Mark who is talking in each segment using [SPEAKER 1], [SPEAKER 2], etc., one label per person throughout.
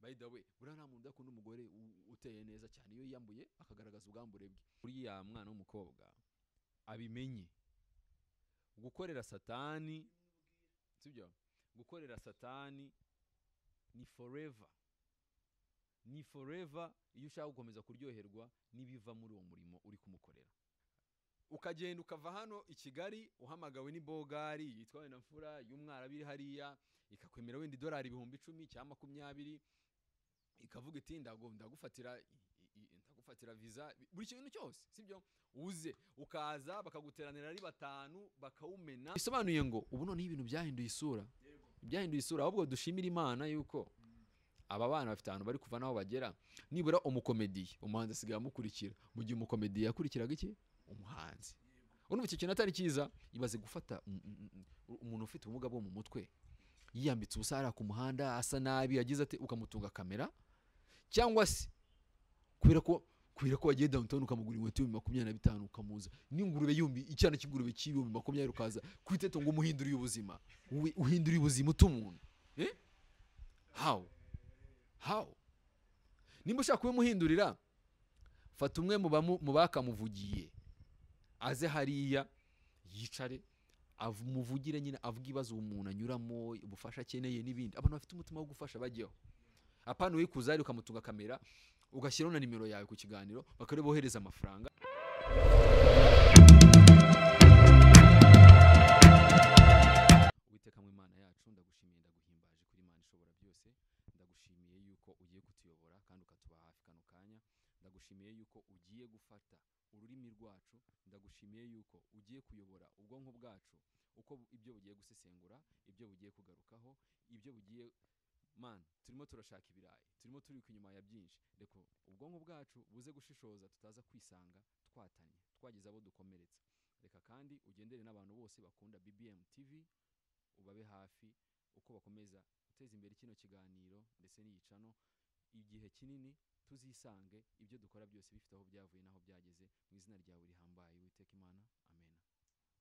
[SPEAKER 1] by the way buriya nta muntu udakunda umugore uteye neza cyane iyo yiyambuye akagaragaza ubwambure bwe. Uriya mwana w'umukobwa abimenye gukorera Satani, sibyo? Gukorera Satani ni forever, ni forever. Iyo ushaka gukomeza kuryoherwa nibiva muri uwo murimo uri kumukorera, ukagenda ukava hano i Kigali uhamagawe ni bogari yitwawe na mfura y'umwara biri hariya, ikakwemera wenda $10 10 cyangwa 20, ikavuga iti ndagufatira visa buri kintu cyose, sibyo? Uze ukaza bakaguteranira ari 5 bakawumena. Bisobanuye ngo ubu none ibintu byahinduye isura, byahinduye isura. Ahubwo dushimira Imana yuko aba bana bafite ahantu bari kuva naho bagera. Nibura umukomedi umuhanzi asigaye amukurikira, mu gihe umukomedi yakurikiraga iki umuhanzi. Urumva iki kintu atari cyiza. Ibaze gufata umuntu ufite ubumuga bwo mu mutwe yiyambitse ubusara ku muhanda asa nabi yagize ate ukamutunga kamera, cyangwa se kubera ko wagiye downtown ukamugura inkweto 25 ukamuza n'ingurube yumbi icyana kigurube cy'ibihumbi 20 ukaza kwiteto ngo umuhinduriye ubuzima. Uhinduriye ubuzima utumuntu how nimba ushaka kumuhindurira, fata umwe mu bakamuvugiye aze hariya yicare avumuvugire nyine avuga ibibazo umuntu anyuramo, ubufasha akeneye n'ibindi. Abantu bafite umutima wo gufasha bajyeho. Apana wikuza ari ukamutunga kamera ugashyiraho na nimero yawe ku kiganiro bakare bohereza amafaranga. Uwiteka mu Imana yacu ndagushimiye ndaguhimbaje kuri Imana ishobora byose. Ndagushimiye yuko ugiye kutuyobora kandi ukatuba hafi kano kanya. Ndagushimiye yuko ugiye gufata ururimi rwacu. Ndagushimiye yuko ugiye kuyobora ubwonko bwacu uko ibyo bugiye gusesengura, ibyo bugiye kugarukaho, ibyo bugiye man turimo turashaka ibirayi, turimo turi inyuma ya byinshi. Reko ubwonko bwacu buze gushishoza, tutaza kwisanga twatanye twagize abo dukomeretsa. Reka kandi ugendere n'abantu bose bakunda BBM TV, ubabe hafi uko bakomeza guteza imbere kino kiganiro ndetse n'iyicano. Igihe kinini tuzisange ibyo dukora byose bifite aho byavuye naho byageze. Mu izina ryawe rihambaye Uwiteka Imana, amen.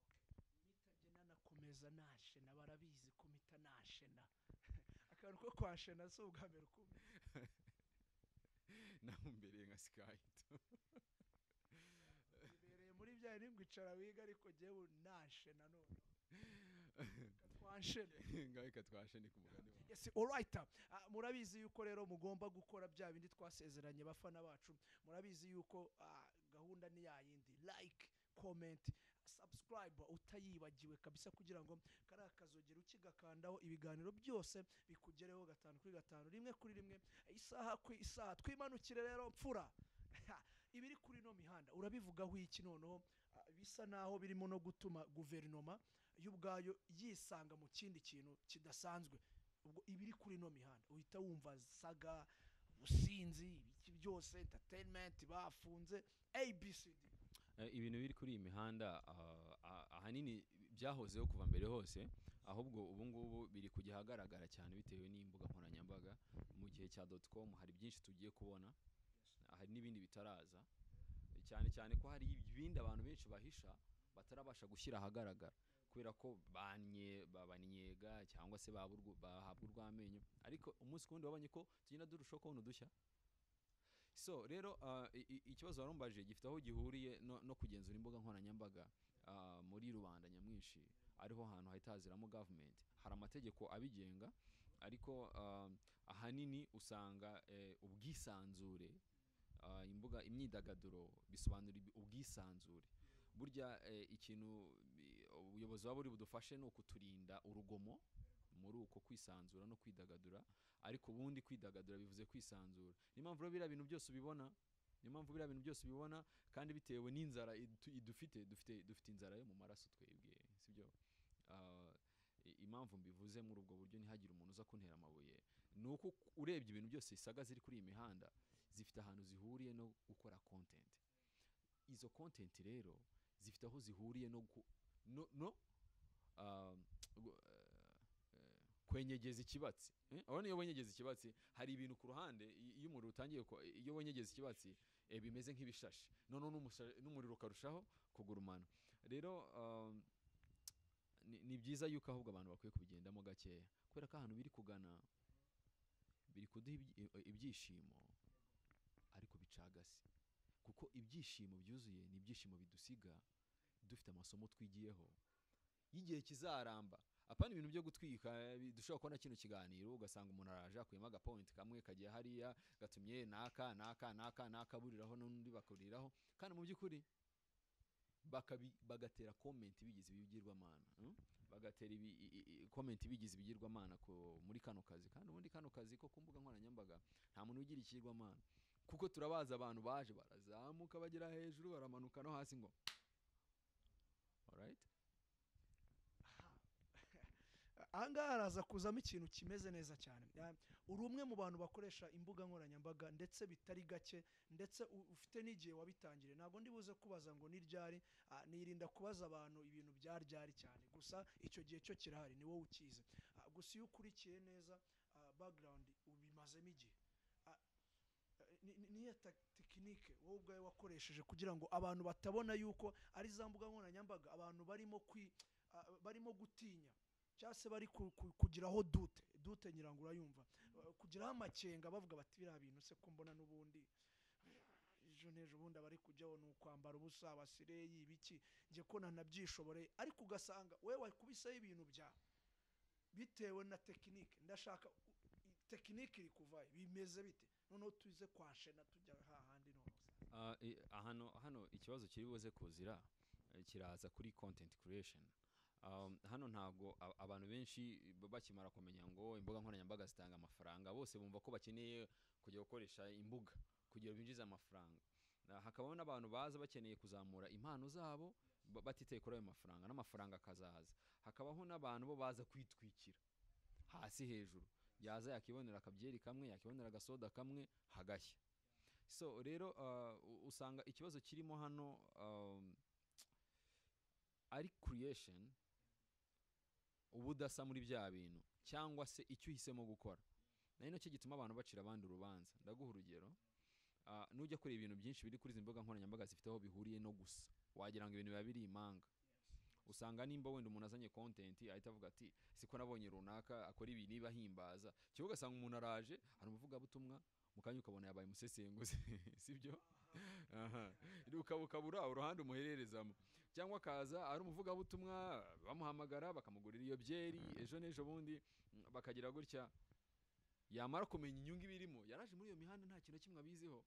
[SPEAKER 2] Mitajye nanakomeza nashena, barabizi ko mita nashena akantu ko kwashena so ubwambere ukumva
[SPEAKER 1] namumbereye nka Skype
[SPEAKER 2] ibereye muri bya ningwe icara wiga ariko jewe nashena none katwashene
[SPEAKER 1] ngaho katwashene ku mugani wawe.
[SPEAKER 2] Yes, all right. Murabizi yuko rero mugomba gukora bya bindi twasezeranye bafana bacu. Murabizi yuko gahunda ni yayindi, like, comment, subscribe utayibagiwe kabisa, kugira ngo kari akazogera ukigakandaho ibiganiro byose bikugereho 5 kuri 5 rimwe kuri rimwe isaha ku isaha. Twimanukire rero mfura ibiri kuri no mihanda urabivugaho iki noneho bisa naho birimo no gutuma guverinoma y'ubwayo yisanga mu kindi kintu kidasanzwe. Ubwo ibiri kuri no mihanda uhita wumva saga, businzi, iki byose entertainment bafunze ABCD.
[SPEAKER 1] Ibintu biri kuri imihanda ahanini byahozeho kuva mbere hose, ahubwo ubu ngubu biri kugihagaragara cyane bitewe n'imbuga nkoranyambaga. Mu gihe cya .com hari byinshi tugiye kubona, hari n'ibindi bitaraza, cyane ko hari ibindi abantu benshi bahisha batarabasha gushyira ahagaragara kubera ko babanyega cyangwa se bahabwa urwamenyo. Ariko umunsi kundi wabanye ko tugenda durushaho kubona udushya. So rero ikibazo warumbaje gifite aho gihuriye no kugenzura imbuga nkoranyambaga muri Rwanda nyamwinshi, ariho hantu hahitaziramo government. Hari amategeko abigenga, ariko ahanini usanga ubwisanzure, imbuga imyidagaduro bisobanura ubwisanzure. Burya ikintu ubuyobozi waba uri budufashe no kuturinda urugomo muri uko kwisanzura no kwidagadura, ariko ubundi kwidagadura bivuze kwisanzura. Ni mpamvu rero bira bintu byose ubibona, kandi bitewe n'inzara dufite inzara yo mu maraso twebwe, sibyo? Impamvu mbivuze muri ubwo buryo ntihagire umuntu uza kuntera amabuye, nuko urebye ibintu byose isaga ziri kuri imihanda zifite ahantu zihuriye no gukora content. Izo content rero zifite aho zihuriye kwenyegeza ikibatsi. Abone iyo wenyegeza ikibatsi hari ibintu ku ruhande, iyo umuriro utangiye iyo wenyegeza ikibatsi bimeze nk'ibishashi, none n'umuriro ukarushaho kugurumana. Rero ni byiza yuko ahubwo abantu bakwiye kubigendamo gakeya, kubera ko ahantu biri kugana biri kuduha ibyishimo ariko bicagase, kuko ibyishimo byuzuye ni ibyishimo bidusiga dufite amasomo twigiyeho y'igihe kizaramba. Apana ibintu byo gutwika dushobora kubona kino kiganiro ugasanga umuntu araje akuyemo agapoint kamwe kagiye hariya gatumye naka buriraho n'undi bakuriraho, kandi mu by'ukuri bagatera comment bigize ibigirwamana, bagatera comment bigize ibigirwamana ko muri kano kazi. Kandi ubundi kano kazi ko kumbuga nkoranyambaga nta muntu ugira ikigirwamana, kuko turabaza abantu baje barazamuka bagera hejuru baramanuka no hasi ngo alright.
[SPEAKER 2] Ahangaha haraza kuzamo ikintu kimeze neza cyane. Uri umwe mu bantu bakoresha imbuga nkoranyambaga ndetse bitari gake, ndetse ufite n'igihe wabitangire. Ntabwo ndi buze kubaza ngo ni ryari, nirinda kubaza abantu ibintu bya ryari cyane, gusa icyo gihe cyo kirahari, ni wowe ukize. Gusa iyo ukurikiye neza background ubimazemo igihe, niyo tekinike wowe ubwawe wakoresheje kugira ngo abantu batabona yuko ari za mbuga nkoranyambaga abantu barimo gutinya, cyangwa se bari kugiraho dute nyirango urayumva, kugiraho amakenga bavuga bati biriya bintu se ko mbona n'ubundi ejo n'ejo bundi abari kujyaho ni ukwambara ubusa, abasireyi ibiki, njye ko nanabyishoboreye. Ariko ugasanga we wakubiseho ibintu byawe bitewe na tekinike. Ndashaka tekinike iri kuvayo, bimeze bite noneho tuze kwashena tujya hahandi
[SPEAKER 1] noneho. Hano ikibazo kiri buze kuzira kiraza kuri content creation. Hano ntago abantu benshi bakimara kumenya ngo imbuga nkoranyambaga zitanga amafaranga, bose bumva ko bakeneye kujya gukoresha imbuga kugira binjiza amafaranga. Hakabaho n'abantu baza bakeneye kuzamura impano zabo batiteye kuri ayo mafaranga, n'amafaranga akazaza. Hakabaho n'abantu bo baza kwitwikira hasi hejuru, yaza yakibonera akabyeri kamwe, yakibonera agasoda kamwe hagashya. So rero usanga ikibazo kirimo hano ari creation, ubudasa muri bya bintu, cyangwa se icyo uhisemo gukora. Nari nacyo gituma abantu bacira abandi urubanza. Ndaguha urugero, nujya kuri ibintu byinshi biri kuri imbuga nkoranyambaga zifite aho bihuriye no gusa, wagira ngo ibintu biba biri imanga. Usanga nimba wenda umuntu azanye content ahita avuga ati siko nabonye runaka akora ibi niba himbaza, cyo ugasanga umuntu araje hari umuvuga butumwa mukanya ukabona yabaye umusesenguzi sibyo. Ukabura uruhande umuhererezamo, cyangwa akaza ari umuvuga butumwa bamuhamagara bakamugurira iyo byeri ejo n'ejo bundi bakagira gutya, yamara kumenya inyungu ibirimo, yaraje muri iyo mihanda nta kintu kimwe abiziho,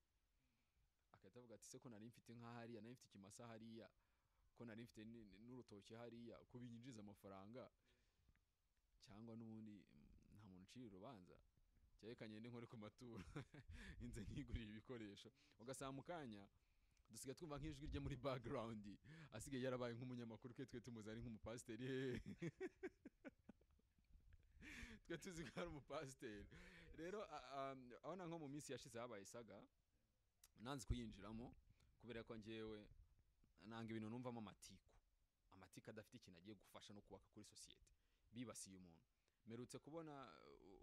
[SPEAKER 1] akahita avuga ati se ko nari mfite nka hariya, nari mfite ikimasa hariya, ko nari mfite n'urutoki hariya, ko binyinjiza amafaranga, cyangwa n'ubundi nta muntu ucira urubanza, cyekanye nkore ku maturo inze nigurira ibikoresho. Ugasanga mukanya dusigaye twumva nk'ijwi rye muri background asigaye yarabaye nk'umunyamakuru, twe tumuzi ari nk'umupasiteri twe tuzi ko ari umupasiteri. Rero abona nko mu minsi yashize habaye saga, nanze kuyinjiramo kubera ko njyewe nanga ibintu numvamo amatiku adafite ikintu agiye gufasha no kubaka kuri societe, bibasiye umuntu. Merutse kubona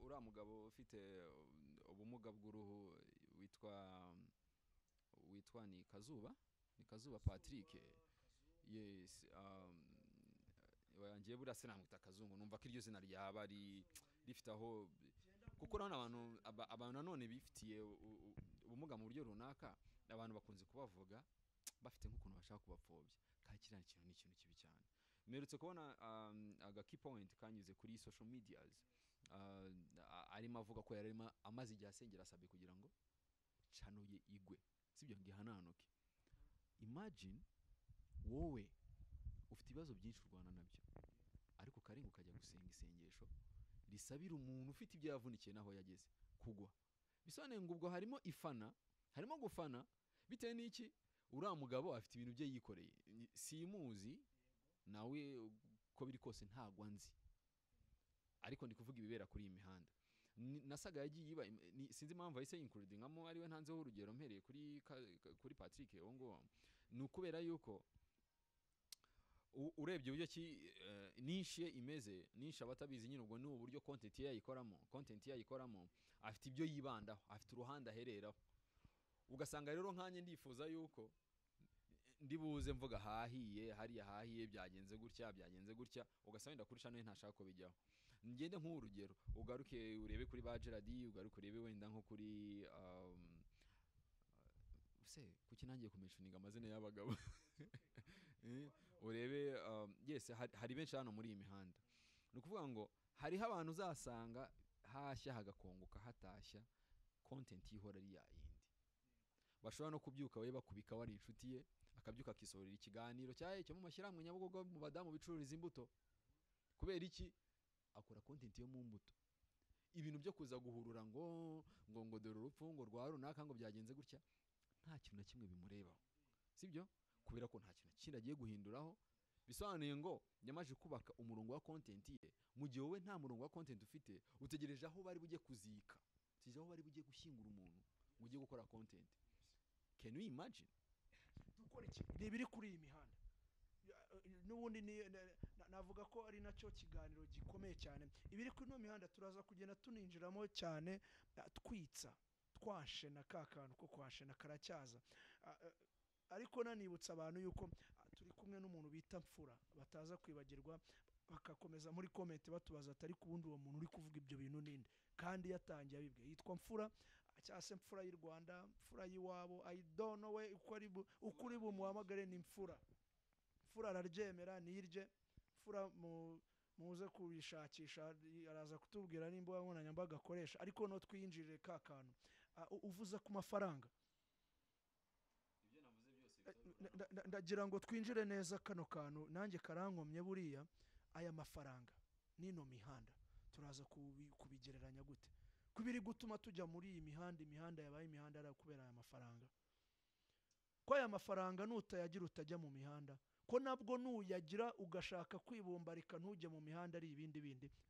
[SPEAKER 1] uriya mugabo ufite ubumuga bw'uruhu witwa ni Kazuba Patrick. Yes, wangiye buriya sinamwita Kazungu, numva ko iryo zina ryaba rifite aho, kuko urabona abantu nanone bifitiye ubumuga mu buryo runaka, abantu bakunze kubavuga bafite nk'ukuntu bashaka kubapfobya, kandi kiriya kintu ni ikintu kibi cyane. Merutse kubona aga key point kanyuze kuri social medias, arimo avuga ko yarimo amaze igihe asengera Sabe kugira ngo channel ye igwe, sibyo ngihananuke. Imagine wowe ufite ibibazo byinshi urwana nabyo, ariko karenga ukajya gusenga isengesho risabira umuntu ufite ibyo yavunikiye naho yageze kugwa. Bisobanuye ngo ubwo harimo gufana bitewe n'iki, uriya mugabo afite ibintu bye yikoreye, simuzi nawe ko biri kose ntagwa nzi, ariko ndi kuvuga ibibera kuri iyi mihanda. Nasaga yagiye iba sinzi impamvu ahise includingamo ariwe ntanzeho urugero mpereye kuri Patrick ngo ni ukubera yuko urebye uburyo nishe imeze, nishe abatabizi nyine ubwo ni uburyo content yayikoramo afite ibyo yibandaho, afite uruhande ahereraho. Ugasanga rero nkanye ndifuza yuko ndibuze mvuga hariya hahiye byagenze gutya, ugasanga wenda kuri channel ntashaka ko bijyaho. ngende nk'urugero ugaruke urebe kuri ba Gerard ugaruke urebe wenda nko kuri se kuki nangiye kumentioninga amazina y'abagabo urebe yes hari benshi hano muri iyi mihanda ni ukuvuga ngo hariho abantu uzasanga hashya hagakongoka hatashya content ihora ari yayindi bashobora no kubyuka we bakubika wari inshuti ye akabyuka akisohorera ikiganiro cyo mu mashyirahamwe Nyabugogo mu badamu bicururiza imbuto kubera iki akora content yo mu mbuto ibintu byo kuza guhurura ngo dore urupfu ngo rwa runaka ngo byagenze gutya nta kintu na kimwe bimurebaho sibyo kubera ko nta kintu kindi agiye guhinduraho bisobanuye ngo nyamaje kubaka umurongo wa content ye mu gihe wowe nta murongo wa content ufite utegereje aho bari bujye kuzika utegereje aho bari bujye gushyingura umuntu ngo ujye gukora content. Can you imagine
[SPEAKER 2] dukora iki nibiri kuri iyi mihanda n'ubundi navuga ko ari nacyo kiganiro gikomeye cyane ibiri kuri no mihanda turaza kugenda tuninjiramo cyane twitsa twashe na kakantu ko kwashe na karacyaza ariko nanibutsa abantu yuko turi kumwe n'umuntu bita Mfura bataza kwibagirwa bakakomeza muri comment batubaza atari kubundi uwo muntu uri kuvuga ibyo bintu ninde kandi yatangiye abibwe yitwa Mfura cyase Mfura y'u Rwanda Mfura yiwabo I don't know we ukuri bumuhamagare ni Mfura araryemera nirye Mfura muze kubishakisha araza kutubwira nimba nkoranyambaga akoresha ariko no twinjirire kakantu uvuza ku mafaranga
[SPEAKER 1] ibyo navuze byose
[SPEAKER 2] ndagira ngo twinjire neza kano kantu nanjye karankomye buriya aya mafaranga nino mihanda turaza kubigereranya gute kubiri gutuma tujya muri iyi imihanda yabaye imihanda ara kubera aya mafaranga ko aya mafaranga nutayagira utajya mu mihanda ko nabwo nuyagira ugashaka kwibumbarika ntujye mu mihanda ari ibindi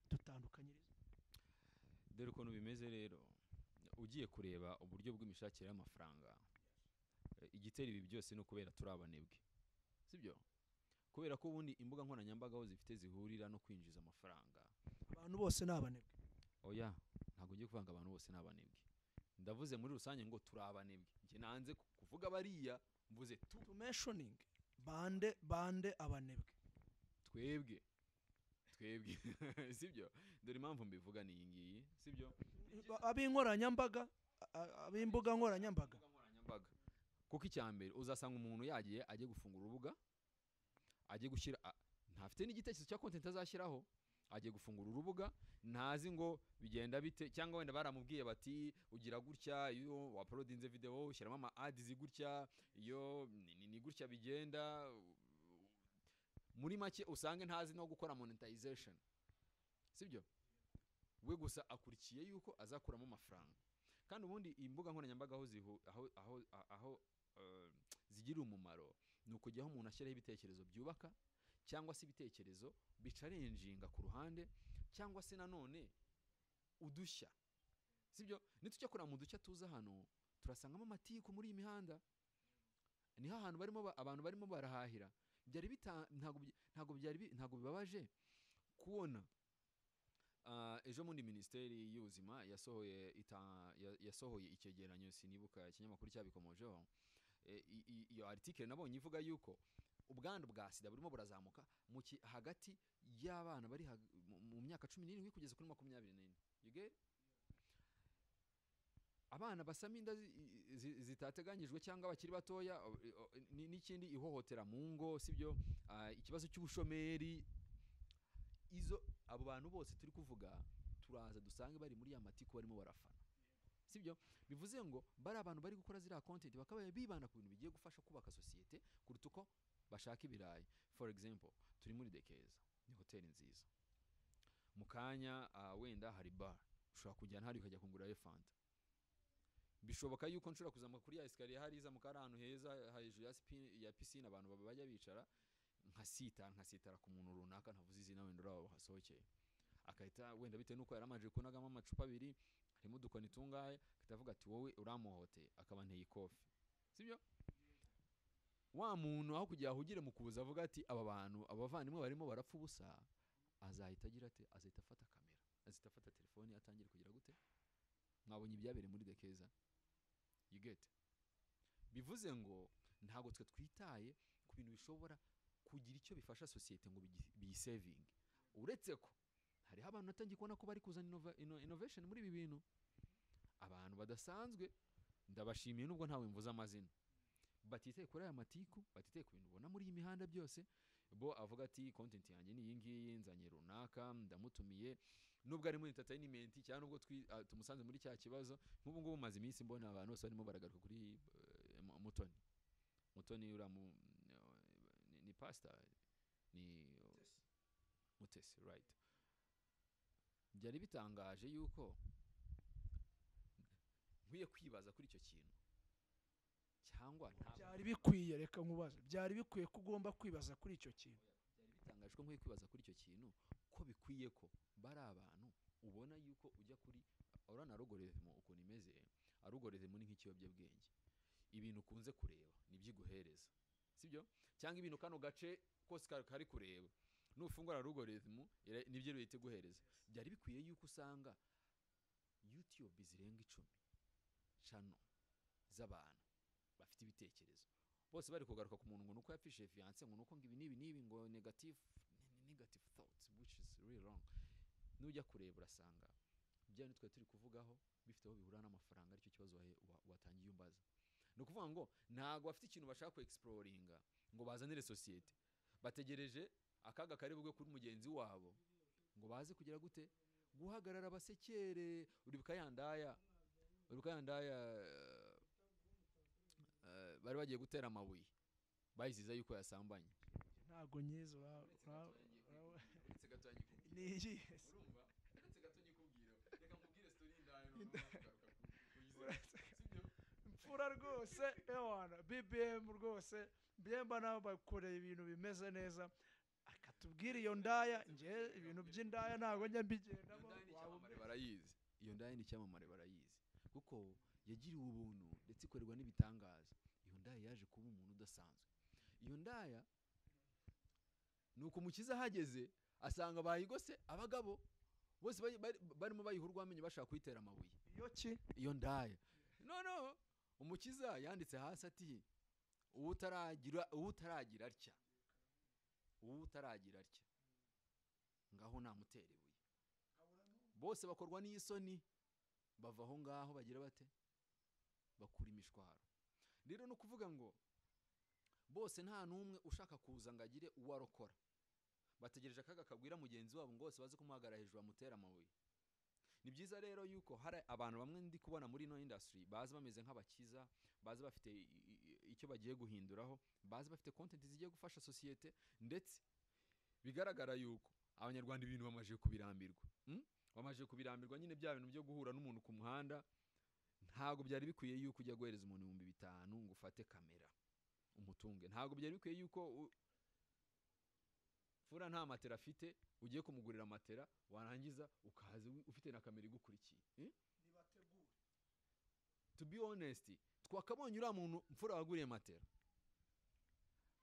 [SPEAKER 2] dutandukanyiriza
[SPEAKER 1] dore ukuntu bimeze rero ugiye kureba uburyo bw'imishakire y'amafaranga igitera ibi byose no kubera turabanebwe sibyo kubera ko ubundi imbuga nkoranyambaga aho zifite zihurira no kwinjiza amafaranga
[SPEAKER 2] abantu bose nabanebwe
[SPEAKER 1] oya ntago ugiye kuvanga abantu bose nabanebwe ndavuze muri rusange ngo turabanebwe nge nanze kuvuga bariya mvuze
[SPEAKER 2] to mentioning bande abanebwe
[SPEAKER 1] twebwe sibyo dore impamvu mbivuga ni iyi sibyo
[SPEAKER 2] ab'inkoranyambaga ab'imbuga nkoranyambaga
[SPEAKER 1] kuko icyambere uzasanga umuntu yagiye ajye gufungura urubuga ajye gushyira ntafite n'igitekerezo cya content azashyiraho ajye gufungura urubuga ntazi ngo bigenda bite cyangwa wenda baramubwiye bati ugira gutya iyo uploadinze video ushyiramo ama ads gutya iyo ni gutya bigenda muri make usange ntazi no gukora monetization sibyo we gusa akurikiye yuko azakuramo amafaranga kandi ubundi imbuga nkoranyambaga aho zigira umumaro nuko jyaho umuntu ashyiraho ibitekerezo byubaka cyangwa se ibitekerezo bicarenjinga ku ruhande cyangwa se nanone udushya sibyo nitujya kora mu dushya tuza hano turasangamo amatiku muri imihanda ni ahantu abantu barimo barahahira byari ntago bibabaje kubona ejo muri ministeri y'ubuzima yasohoye icyegeranyo sinibuka ikinyamakuru cyabikomojeho iyo article nabonye ivuga yuko ubwandu bwa sida burimo burazamuka hagati y'abana bari mu myaka 17 kugeza kuri 24 you get abana basama inda zitateganyijwe cyangwa bakiri batoya n'ikindi ihohotera mu ngo sibyo ikibazo cy'ubushomeri izo abo bantu bose turi kuvuga turaza dusange bari muri ya matiko barimo barafana sibyo bivuze ngo bari abantu bari gukora zira content bakabaye bibana ku bintu bigiye gufasha kubaka societe kurutuko bashaka ibirayi for example turi muri Dekeza ni hoteli nziza mukanya wenda hari bar ushobora kujyana hari ukajya kungura fanta bishoboka yuko nshobora kuzamuka kuri ya escalier hari iza mukara ahantu heza hejuru ya piscine abantu bajya bicara nkasitara ku muntu runaka ntavuze izina wenda uraho hasohokeye akahita wenda bite nuko yaramanje kunagamo amacupa abiri harimo dukoni tungaye kitavuga ati wowe uramuhote akabanteye ikofi sibyo wa muntu aho kujya ahugire mu kubuza avuga ati aba bantu abavandimwe barimo barapfa ubusa azahita agira ati azahita afata kamera azahita afata telefone atangira kugira gute mwabonye ibyabere muri Dekeza you get bivuze ngo ntago twe twitaye ku bintu bishobora kugira icyo bifasha societe ngo biyisaving uretse ko hariho abantu natangiye kubona ko bari kuzana innovation muri ibi bintu, abantu badasanzwe, ndabashimiye nubwo ntawe mvuze amazina, batiteye kuri aya matiku, batiteye ku bintu ubona muri iyi mihanda byose, bo avuga ati content yanjye ni iyi ngiyi, nzanye runaka, ndamutumiye, nubwo ari muri entertainment cyangwa nubwo tumusanze muri cya kibazo. Nk'ubu ngubu maze iminsi mbona abantu bose barimo baragaruka kuri Mutoni ura ni pastor, ni Mutesi, right? Byari bitangaje yuko nkwiye kwibaza kuri icyo kintu, cyangwa
[SPEAKER 2] byari bikwiye, reka nkubaze, byari bikwiye ko ugomba kwibaza kuri icyo kintu.
[SPEAKER 1] Byari bitangaje ko nkwiye kwibaza kuri icyo kintu, ko bikwiye ko bari abantu ubona yuko ujya kuri urana algorithm ukuntu imeze, algorithm ni nk'ikiyobyabwenge, ibintu ukunze kureba nibyiguhereza, sibyo? Cyangwa ibintu kano gace kose kari kureba, nufungura algorithm nibyo bihite guhereza. Byari bikwiye yuko usanga YouTube zirenga 10 channel z'abantu bafite ibitekerezo, bose bari kugaruka ku muntu ngo nuko yapfishe fiance, ngo nuko ngibi nibi ngo negative thoughts, which is really wrong. Nujya kureba urasanga bya nitwe turi kuvugaho bifite aho bihura n'amafaranga, aricyo kibazo watangiye umbaza. No kuvuga ngo ntago bafite ikintu bashaka ku exploringa ngo bazanire societe, bategereje akaga kari bugwe kuri mugenzi wabo ngo baze kugira gute guhagarara basekere. Uribuka yandaya bari bagiye gutera amabuye, bayiziza yuko yasambanye.
[SPEAKER 2] Ntago nyizo
[SPEAKER 1] Uretse gato nyikubwira,
[SPEAKER 2] ni iki
[SPEAKER 1] urumva? Uretse gato nyikubwira, reka nkubwire story ndaye no kugaruka sibyo?
[SPEAKER 2] Mfura rwose ewana BBM rwose byemba nabo bakoreye ibintu bimeze neza, akatubwira iyo ndaya. Nje ibintu by'indaya ntago njya mbigendamo,
[SPEAKER 1] barayizi. Iyo ndaya ni cyamamare barayizi, kuko yagiriwe ubuntu ndetse ikorerwa n'ibitangaza. Iyo ndaya yaje kuba umuntu udasanzwe. Iyo ndaya nuko umukiza hageze asanga bayigose abagabo bose barimo bayihurwa amenye bashaka kwitera amabuye. Iyo ndaya no umukiza yanditse hasi ati utaragira atya ngaho namutera ibuye. Bose bakorwa n'isoni, bava aho ngaho bagira bate, bakura imishwaro. Rero no kuvuga ngo bose nta numwe ushaka kuza ngagire uwarokora, bategereje akaga kagwira mugenzi wabo ngo bose baze kumuhagara hejuru amutera amabuye. Ni byiza rero yuko hari abantu bamwe ndi kubona muri no industry bazi bameze nk'abakiza, bazi bafite icyo bagiye guhinduraho, bazi bafite content zigiye gufasha societe, ndetse bigaragara yuko abanyarwanda ibintu bamaje kubirambirwa. Bamaje kubirambirwa nyine bya bintu byo guhura n'umuntu ku muhanda. Ntago byari bikwiye yuko ujya guhereza umuntu 5,000 ngo ufate kamera umutunge. Ntago byari bikwiye yuko fura nta matera afite ugiye kumugurira matera, warangiza ukaza ufite na kamera igukurikiye.
[SPEAKER 2] Nibategure.
[SPEAKER 1] To be honest, twakabonye ura muntu mfura waguriye matera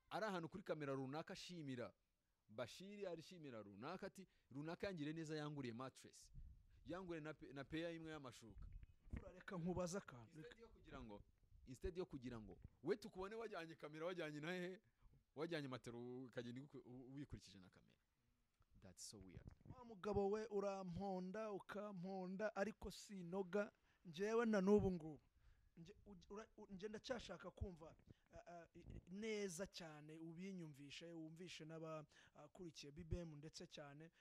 [SPEAKER 1] ari ahantu kuri kamera runaka ashimira Bashiri, arishimira runaka ati runaka yangire neza, yanguriye mattress, yangure na peya imwe y'amashuka.
[SPEAKER 2] Fura reka nkubaza kandi
[SPEAKER 1] instead yo kugira ngo we tukubone wajyanye kamera, wajyanye na hehe, wajyanye matera ukagenda wikurikije na kamera. That's so weird.
[SPEAKER 2] Wa mugabo we uramponda ukamponda ariko sinoga njewe na nubu ngubu nje ndacyashaka kumva neza cyane ubinyumvishe, wumvishe n'abakurikiye BBM ndetse cyane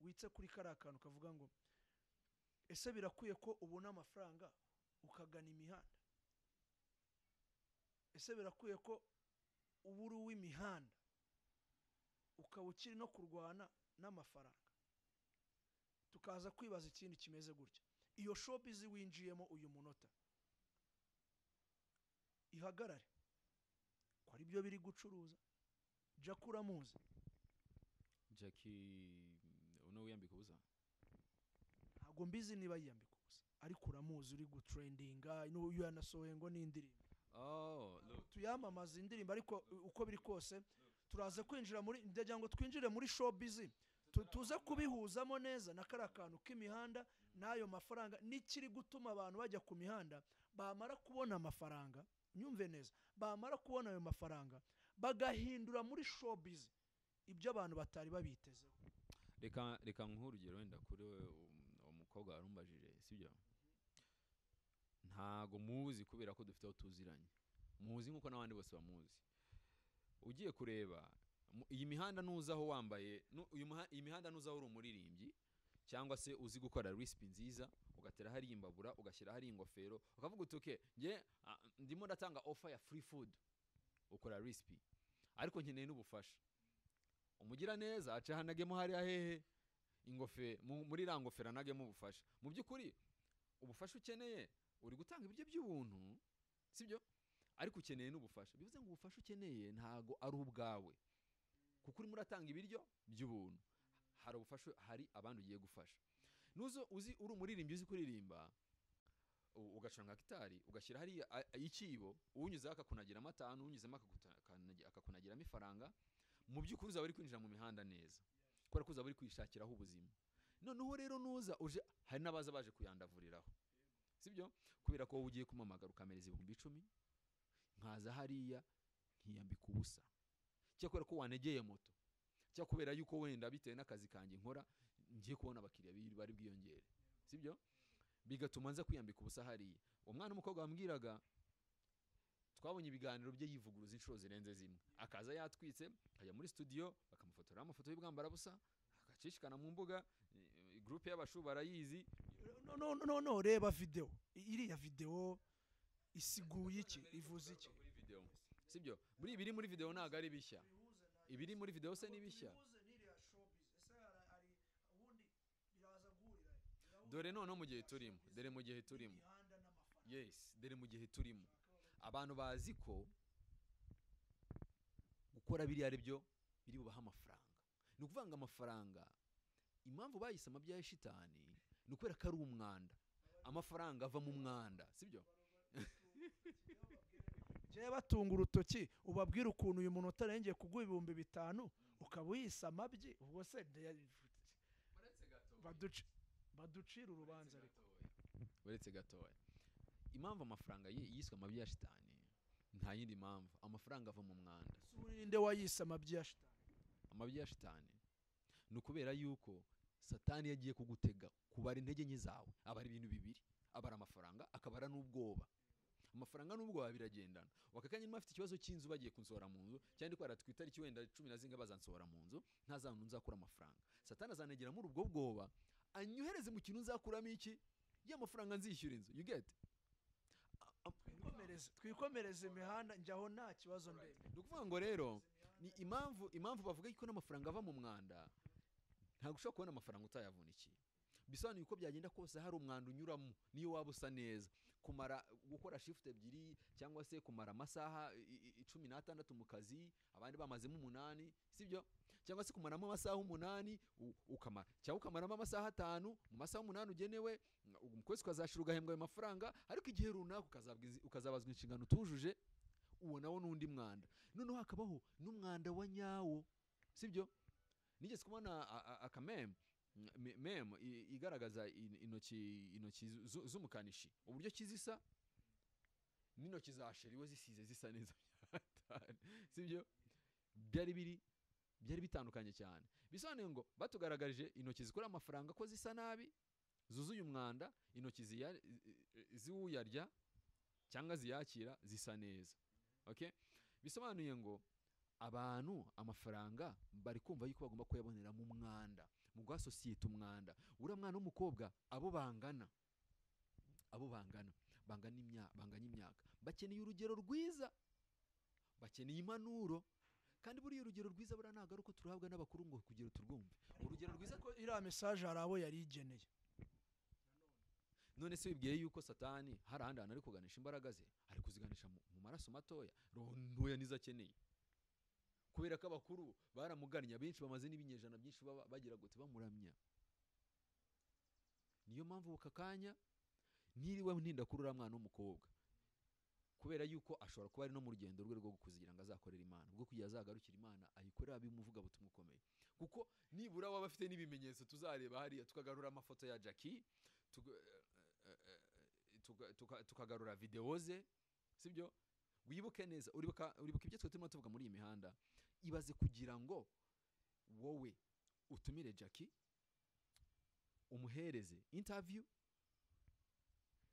[SPEAKER 2] witse kuri karakantu kavuga ngo ese birakwiye ko ubona amafaranga ukagana imihanda? Ese birakwiye ko uburu w'imihanda ukaba ukiri no kurwana n'amafaranga? Tukaza kwibaza ikindi kimeze gutya, iyo shop izi winjiyemo uyu munota ihagarare ko ari byo biri gucuruza. Jacky uramuzi?
[SPEAKER 1] Jacky uno wiyambika ubusa?
[SPEAKER 2] Ntago mbizi niba yiyambika ubusa, ariko uramuzi, uri gutrendinga, uyu yanasohoye ngo n'indirimbo. Tuyamamaza indirimbo, ariko uko biri kose turaza kwinjira muri ndagira ngo twinjire muri showbiz, tuze kubihuzamo neza na karakantu k'imihanda n'ayo mafaranga, n'ikiri gutuma abantu bajya ku mihanda. Bamara kubona amafaranga, nyumve neza, bamara kubona ayo mafaranga bagahindura muri showbiz ibyo abantu batari babitezeho.
[SPEAKER 1] reka nk'urugero wenda kuri umukobwa warumbajije sibyo ntago muzi kubera ko dufite aho tuziranye muzi nkuko n'abandi bose bamuzi ugiye kureba iyi mihanda nuzaho wambaye iyi mihanda nuzaho uri umuririmbyi cyangwa se uzi gukora recipe nziza ugatera hari imbabura ugashyira hari ingofero ukavuga utuke nge ndimo ndatanga offer ya free food ukora recipe ariko nkeneye n'ubufasha umugira neza aca hanagemo hari ahehe ingofe muri rangofera nagemo ubufasha mu byukuri ubufasha ukeneye uri gutanga ibiryo by'ubuntu sibyo ariko ukeneye n'ubufasha bivuze ngo ubufasha ukeneye ntago ari ubwawe kuko uri muratanga ibiryo by'ubuntu hari ubufasha hari abandi ugiye gufasha nuzo uzi uri umuririmbyi uzi kuririmba ugacanga gitari ugashyira hari ikibo unyuze akakunagira amatanu unyuzemo akakunagiramo ifaranga mu byukuri uzaba uri kwinjira mu mihanda neza kubera ko uzaba uri kwishakiraho ubuzima noneho rero nuza uje hari n'abaza baje kuyandavuriraho sibyo kubera ko ugiye kumamagara ukamereza 10,000 nkaza hariya nkiyambika ubusa cyakora ko wanegeye moto cyakubera yuko wenda bitewe n'akazi kanjye nkora ngiye kubona abakiriya bari bwiyongere sibyo bigatuma nza kwiyambika ubusa hariya umwana umukobwa wambwiraga twabonye ibiganiro bye yivuguruza inshuro zirenze zimwe akaza yatwitse akajya muri studio bakamufotora amafoto y'ubwambara busa agacishikana mu mbuga groupe y'abashu barayizi
[SPEAKER 2] no reba video iriya video isiguye iki ivuze iki
[SPEAKER 1] sibyo muri ibiri muri video ntago ari bishya ibiri muri video se ni bishya dore none mu gihe turimo dore mu gihe turimo yes dore mu gihe turimo abantu bazi ko gukora biri ari byo biri bubaha amafaranga ni ukuvanga amafaranga impamvu bayise amabya ya shitani ni ukubera ko ari umwanda amafaranga ava mu mwanda sibyo
[SPEAKER 2] je batunga urutoki ubabwira ukuntu uyu muntu utarengeye kuguha 5,000 ukaba uyisa amabyi ubwo se baducira urubanza ariko
[SPEAKER 1] uretse gatoya impamvu amafaranga yiswe amabya ya shitani nta yindi mpamvu amafaranga ava mu mwanda
[SPEAKER 2] surinde wayise amabya ya shitani
[SPEAKER 1] amabya ya shitani ni ukubera yuko Satani yagiye kugutega kubara intege nke zawe abara ibintu bibiri abara amafaranga akabara n'ubwoba amafaranga n'ubwoba biragendana wakakanye niba afite ikibazo cy'inzu bagiye kunsohora mu nzu cyangwa ko aratwita ari wenda 10 nazinga bazansohora mu nzu ntazantu nzakura amafaranga Satani azanegera muri ubwo bwoba anyuhereze mu kintu nzakuramo iki y'amafaranga nzishyura inzu you get twikomereze imihanda njyaho nta kibazo ndebe nukuvuga ngo rero ni impamvu bavuga ko n'amafaranga ava mu mwanda nta gushaka kubona amafaranga utayavunikiye bisobanuye uko byagenda kose hari umwanda unyuramo niyo waba usa neza kumara gukora shift 2 cyangwa se kumara amasaha 16 mu kazi abandi bamazemo 8 sibyo cyangwa se kumaramo amasaha 8 ukamara cyangwa ukamaramo amasaha 5 mu masaha 8 ugenewe umukozi ukazashira ugahembwa ayo mafaranga ariko igihe runaka ukazabazwa inshingano tujuje uwo nawo nundi mwanda noneho hakabaho n'umwanda wa nyawo sibyo nigeze kubona akameme igaragaza intoki z'umukanishi uburyo kizisa n'intoki za Serie we zisize zisa neza sibyo byari bitandukanye cyane bisobanuye ngo batugaragarije intoki zikora amafaranga ko zisa nabi zuzuye umwanda intoki ziwuyarya cyangwa ziyakira zisa neza okay bisobanuye ngo abantu amafaranga bari kumva yuko bagomba kuyabonera mu mwanda mu gwa societe umwanda ura mwana w'umukobwa abo bangana imyaka bakeneye urugero rwiza bakeneye impanuro kandi buri urugero rwiza bura nagaruko turahabwa n'abakuru ngo kugera turwumve urugero rwiza
[SPEAKER 2] ko iriya message harabo yari igeneye
[SPEAKER 1] none se wibwiye yuko Satani hari ahandi hantu ari kuganisha imbaraga ze ari kuziganisha mu maraso matoya ntoya nizakeneye kubera ko abakuru baramuganya benshi bamaze n'ibinyejana byinshi bagira gute bamuramya niyo mpamvu ukakanya niriwe ntinda kurura mwana w'umukobwa kubera yuko ashobora kuba ari no mu rugendo rwe rwo kuzigira ngo azakorera Imana ubwo kugira azagarukira Imana ayikorera abimuvuga butumwa ukomeye kuko nibura waba afite n'ibimenyetso tuzareba hariya tukagarura amafoto ya Jacky tukagarura video ze sibyo wibuke neza uribuka ibyo twe turimo tuvuga muri iyi mihanda ibaze kugira ngo wowe utumire Jacky umuhereze interview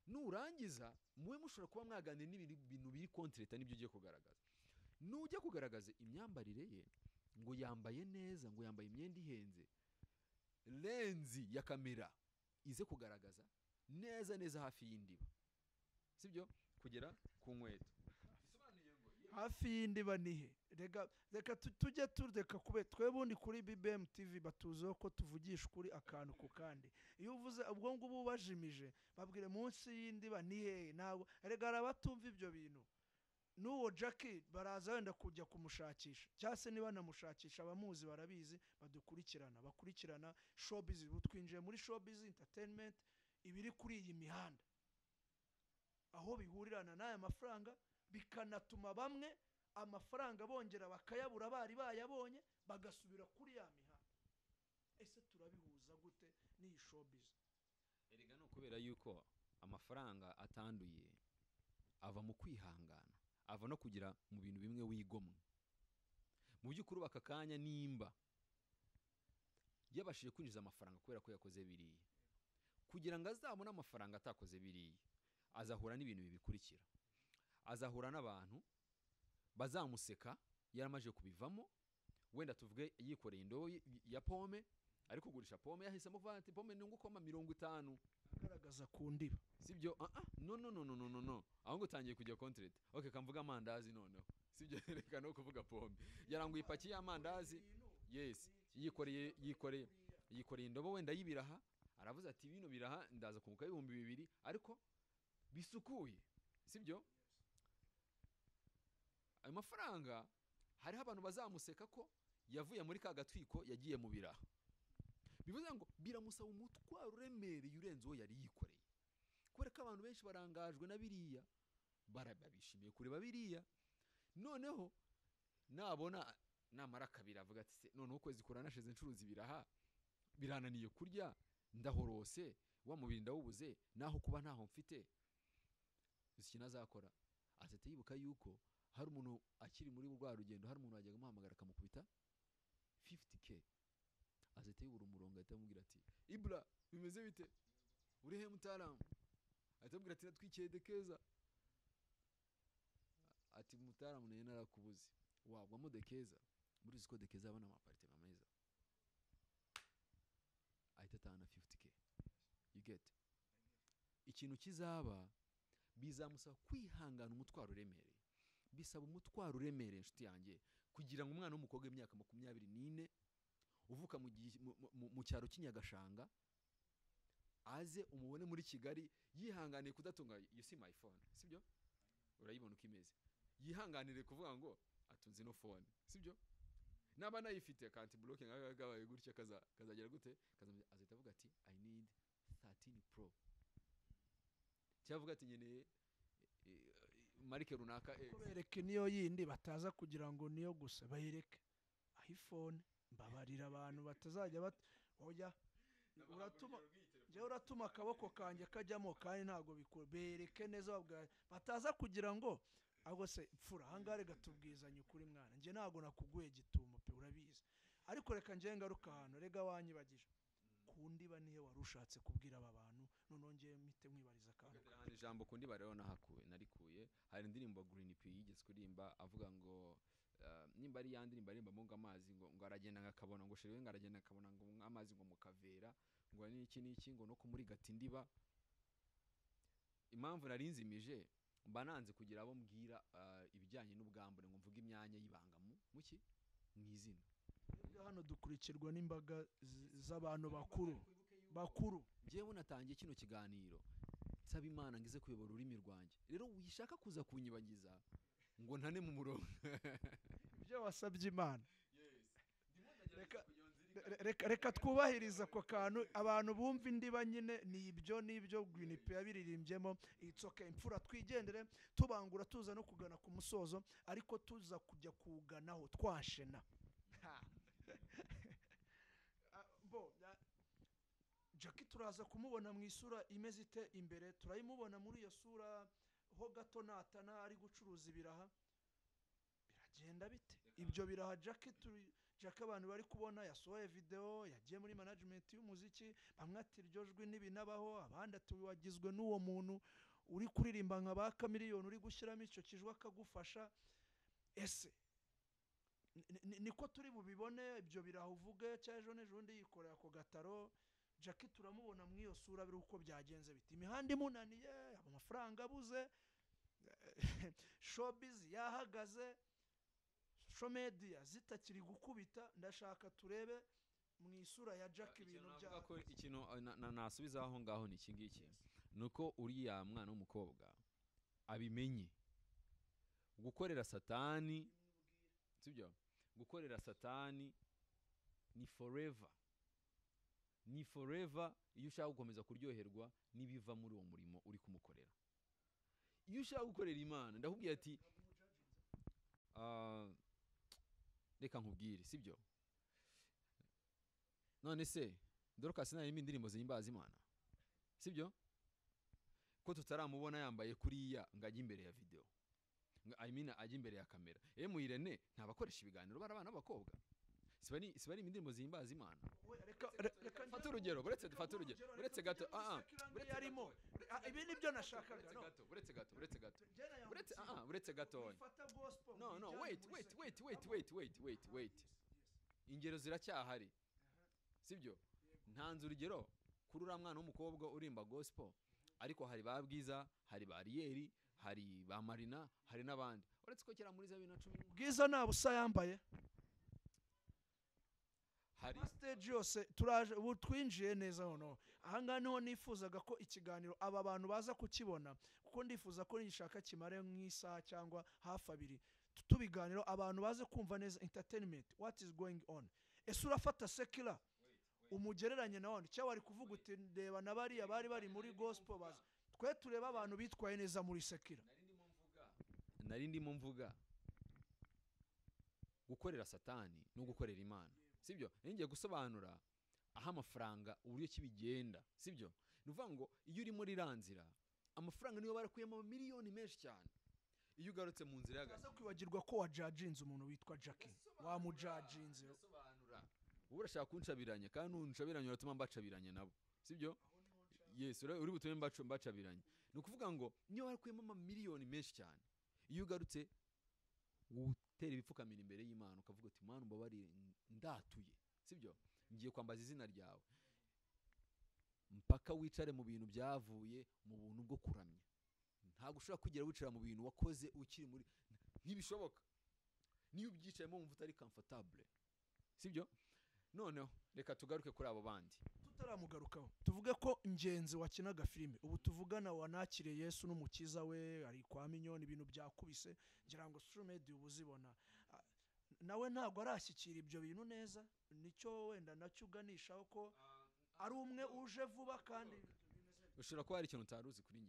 [SPEAKER 1] nurangiza muwe mushobora kuba mwaganira n'ibintu biri kontreta n'ibyo ugiye kugaragaza. Nujya kugaragaza imyambarire ye ngo yambaye neza, ngo yambaye imyenda ihenze, lenzi ya kamera ize kugaragaza neza neza hafi y'indiba, sibyo, kugera ku nkweto
[SPEAKER 2] hafi y'indiba nihe. Reka tujye tureka kube twebundi kuri BBM TV batuzeho ko tuvugisha ukuri akantu ku kandi. Iyo uvuze ubwo ngubu bajimije babwire munsi y'indiba nihe, ntabwo rega arabatumva ibyo bintu. N'uwo Jacky baraza wenda kujya kumushakisha, cyase niba namushakisha abamuzi barabizi bakurikirana showbiz. Twinjiye muri showbiz entertainment ibiri kuri iyi mihanda, aho bihurirana n'aya mafaranga, bikanatuma bamwe amafaranga bongera bakayabura bari bayabonye bagasubira kuri ya mihanda. Ese turabihuza gute n'iyi showbiz?
[SPEAKER 1] Erega no kubera yuko amafaranga atanduye ava mu kwihangana, ava no kugira mu bintu bimwe wigomwe. Mu by'ukuri bakakanya nimba yabashije kwinjiza amafaranga kubera ko yakoze biriya, kugira ngo azabone amafaranga atakoze biriya, azahura n'ibintu bibikurikira. Azahura n'abantu bazamuseka yaramaje kubivamo, wenda tuvuge yikoreye indobo ya pome, ari kugurisha pome, yahisemo kuvuga ati pome ni ngukoma 50
[SPEAKER 2] agaragaza ku ndiba,
[SPEAKER 1] sibyo? No, aho ngo utangiye kujya contract. Okay, kamvuga amandazi noneho, sibyo? Reka no kuvuga pome. Yaranguye ipaki y'amandazi, yes, yikoreye indobo wenda y'ibiraha, aravuze ati bino biraha ndaza kunguka 2,000 ariko bisukuye, sibyo? Ayo mafaranga hariho abantu bazamuseka ko yavuye muri ka gatwiko yagiye mu biraha. Bivuze ngo biramusaba umutwaro uremereye urenze uwo yari yikoreye, kubera ko abantu benshi barangajwe na biriya, barabishimiye kureba biriya. Noneho nabona namara kabiri avuga ati se noneho ukwezi kuranashize ncuruza ibiraha birananiye kurya, ndahorose, wa mubiri ndawubuze, naho kuba ntaho mfite, iki nazakora. Azete yibuka yuko hari umuntu akiri muri rwa rugendo, hari umuntu wajyaga muhamagara akamukubita 50k. Azete yibura umurongo ahita amubwira ati Ibra bimeze bite, uri he mutaramu? Ahita amubwira ati natwikiye dekeza. Ati mutaramu nene narakubuze, wabwamo dekeza, muri ziko dekeza abana amapartema meza. Ahita atana 50k. You get? Ikintu kizaba bizamusaba kwihangana umutwaro uremereye, bisaba umutwaro uremereye inshuti yanjye, kugira ngo umwana w'umukobwa w'imyaka 24 uvuka mu cyaro cy'inyagashanga aze umubone muri Kigali yihanganiye kudatunga you see my phone, sibyo? Urayibona uko imeze, yihanganire kuvuga ngo atunze no phone, sibyo? Naba nayifite kanti blocking agabaye gutya kazagera gute, azita avuga ati I need 13 Pro, cyavuga ati nyeneye marike runaka,
[SPEAKER 2] kubereke niyo yindi bataza kugira ngo niyo gusa bayireke iPhone. Mbabarira abantu batazajya oya, uratuma akaboko kanjye kajyamo kandi ntago bikora. Bereke neza bataza kugira ngo ahubwo se pfura hangare gatubwizanye ukuri mwana, nje ntago nakuguye gitumo pe, urabizi. Ariko reka nje ngaruka hano, rega wanyibagije kundiba nihe warushatse kubwira aba bantu, none ngiye mite mwibariza kandi
[SPEAKER 1] ijambo kundiba rero narikuye. Hari indirimbo Green P yigeze kurimba avuga ngo nimba ari yandi nimba munga amazi ngo aragenda ngakabona, ngo shiriwe ngaragenda ngakabona ngo amazi ngo mukavera, ngo niki ngo no kumuri gatindiba. Impamvu narinzimije mba nanze kugira abo mbwira ibijyanye n'ubwambure ngo mvuge imyanya y'ibanga muki mwizina.
[SPEAKER 2] Hano dukurikirwa n'imbaga z'abantu bakuru.
[SPEAKER 1] Ngewe natangiye kino kiganiro nsaba Imana ngize kuyobora ururimi rwanjye, rero wishaka kuza kunyibagiza ngo ntane mu murongo
[SPEAKER 2] ibyo wasabye Imana. Reka twubahiriza ako kantu, abantu bumva indiba nyine nibyo Green P yabiririmbyemo. It's okay, imfura twigendere tubangura tuza no kugana ku musozo, ariko tuza kujya kuganaho twashena. Jacky turaza kumubona mu isura imeze ite imbere, turayimubona muri iyo sura ho gato natana ari gucuruza ibiraha. Biragenda bite ibyo biraha Jacky? Jacky abantu bari kubona yasohoye video yagiye muri management y'umuziki bamwe ati iryo jwi n'ibinabaho abandi ati wagizwe n'uwo muntu uri kuririmba nka ba Chameleone uri gushyiramo icyo kijwi akagufasha ese niko turi bubibone ibyo birahuvuge cyaje n'ejo yikorera ako gataro Jacky turamubona mu iyo sura biri uko byagenze biti imihanda imunaniye amafaranga abuze showbiz yahagaze social media zitakiri gukubita ndashaka turebe mu isura ya Jacky ibintu bya
[SPEAKER 1] ikintu nasubiza aho ngaho ni ikingiki nuko uriya mwana w'umukobwa abimenye gukorera Satani sibyo gukorera Satani ni forever iyo ushaka gukomeza kuryoherwa nibiva muri uwo murimo uri kumukorera iyo ushaka gukorera Imana ndakubwiye ati reka nkubwire sibyo none se Dorcas narimo indirimbo zihimbaza Imana sibyo ko tutaramubona yambaye kuriya ngajya imbere ya video ajya imbere ya kamera Irene ntabakoresha ibiganiro barabana b'abakobwa sibari indirimbo zihimbaza Imana
[SPEAKER 2] reka
[SPEAKER 1] fata urugero buretse gato
[SPEAKER 2] yarimo ibi nibyo nashakaga
[SPEAKER 1] buretse gato no wait ingero ziracyahari sibyo ntanze urugero kuri uriya mwana w'umukobwa urimba gospel ariko hari ba Bwiza hari ba Riyeri hari ba Marina hari n'abandi uretse ko kera muri 2010
[SPEAKER 2] Bwiza nta busa yambaye
[SPEAKER 1] hari
[SPEAKER 2] stage yose turaje ubu twinjiye neza hono ahangaha niho nifuzaga ko ikiganiro aba bantu baza kukibona kuko ndifuza ko nishaka kimare nk'isaha cyangwa hafi abiri tubiganiro abantu baze kumva neza entertainment what is going on ese urafata secular umugereranye na wandi cyo wari kuvuga uti ndeba nabariya bari muri gospel baza twe tureba abantu bitwaye neza muri secular
[SPEAKER 1] nari ndimo mvuga gukorera Satani no gukorera Imana sibyo ngiye gusobanura aho amafaranga uburyo kibigenda sibyo nuvuga ngo iyo uri muri ranzira amafaranga niyo barakuyemo miliyoni menshi cyane iyo ugarutse mu nzira
[SPEAKER 2] y'agaze kwibagirwa ko wajajinze umuntu witwa Jacky wamujajinze
[SPEAKER 1] sobanura urashaka kuncabiranya kandi uncabiranya uratuma mbacabiranya nabo sibyo yes uri butume mbacabiranya no kuvuga ngo niyo barakuyemo miliyoni menshi cyane iyo ugarutse utera ibipfukamira imbere y'Imana ukavuga uti Mana mbabarire ndatuye sibyo ngiye kwambaza izina ryawe mpaka wicare mu bintu byavuye mu buntu bwo kuramya ntago ushobora kugera wicara mu bintu wakoze ukiri muri ntibishoboka niyo ubyicayemo wumva utari comfortable sibyo noneho reka tugaruke kuri abo bandi
[SPEAKER 2] tutaramugarukaho tuvuge ko ingenzi wakinaga filime ubu tuvugana wanakire Yesu n'umukiza we ari kwa minyoni ibintu byakubise ngira ngo social media ubuzibona nawe ntago arashyikira ibyo bintu neza nicyo wenda nacyo uganishaho ko ari umwe uje vuba kandi
[SPEAKER 1] ushobora kuba hari ikintu utaruzi kuri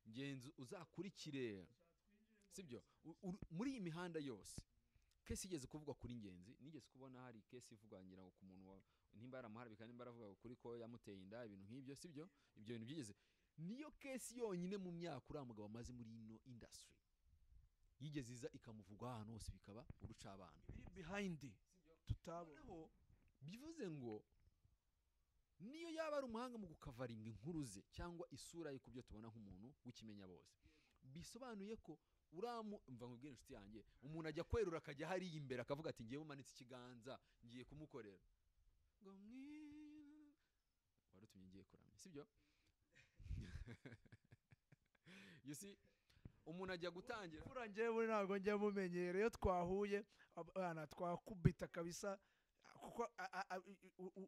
[SPEAKER 1] ngenzi uzakurikire sibyo muri iyi mihanda yose kesi igeze kuvuga kuri ngenzi nigeze kubona hari kesi ivugwa ngira ngo ku muntu nimba yaramuharabika nimba aravuga kuri ko yamuteye inda ibintu nk'ibyo sibyo ibyo bintu byigeze niyo kesi yonyine mu myaka uriya mugabo amaze muri ino industry yigeze iza ikamuvugwa ahantu hose bikaba uruca abana
[SPEAKER 2] behind tutabonaho
[SPEAKER 1] bivuze ngo niyo yaba ari umuhanga mu gukavaringa inkuru ze cyangwa isura ye kubyo tubona nk'umuntu w'ikimenya bose bisobanuye ko uramu mva nkubwira inshuti yanjye umuntu ajya kwerura akajya hari imbere akavuga ati ngiye mumanitse ikiganza ngiye kumukorera ngo warutumye ngiye kuramya sibyo you see umuntu ajya gutangira
[SPEAKER 2] furangiye muri ntago njya mumenyere iyo twahuye abana twakubita kabisa kuko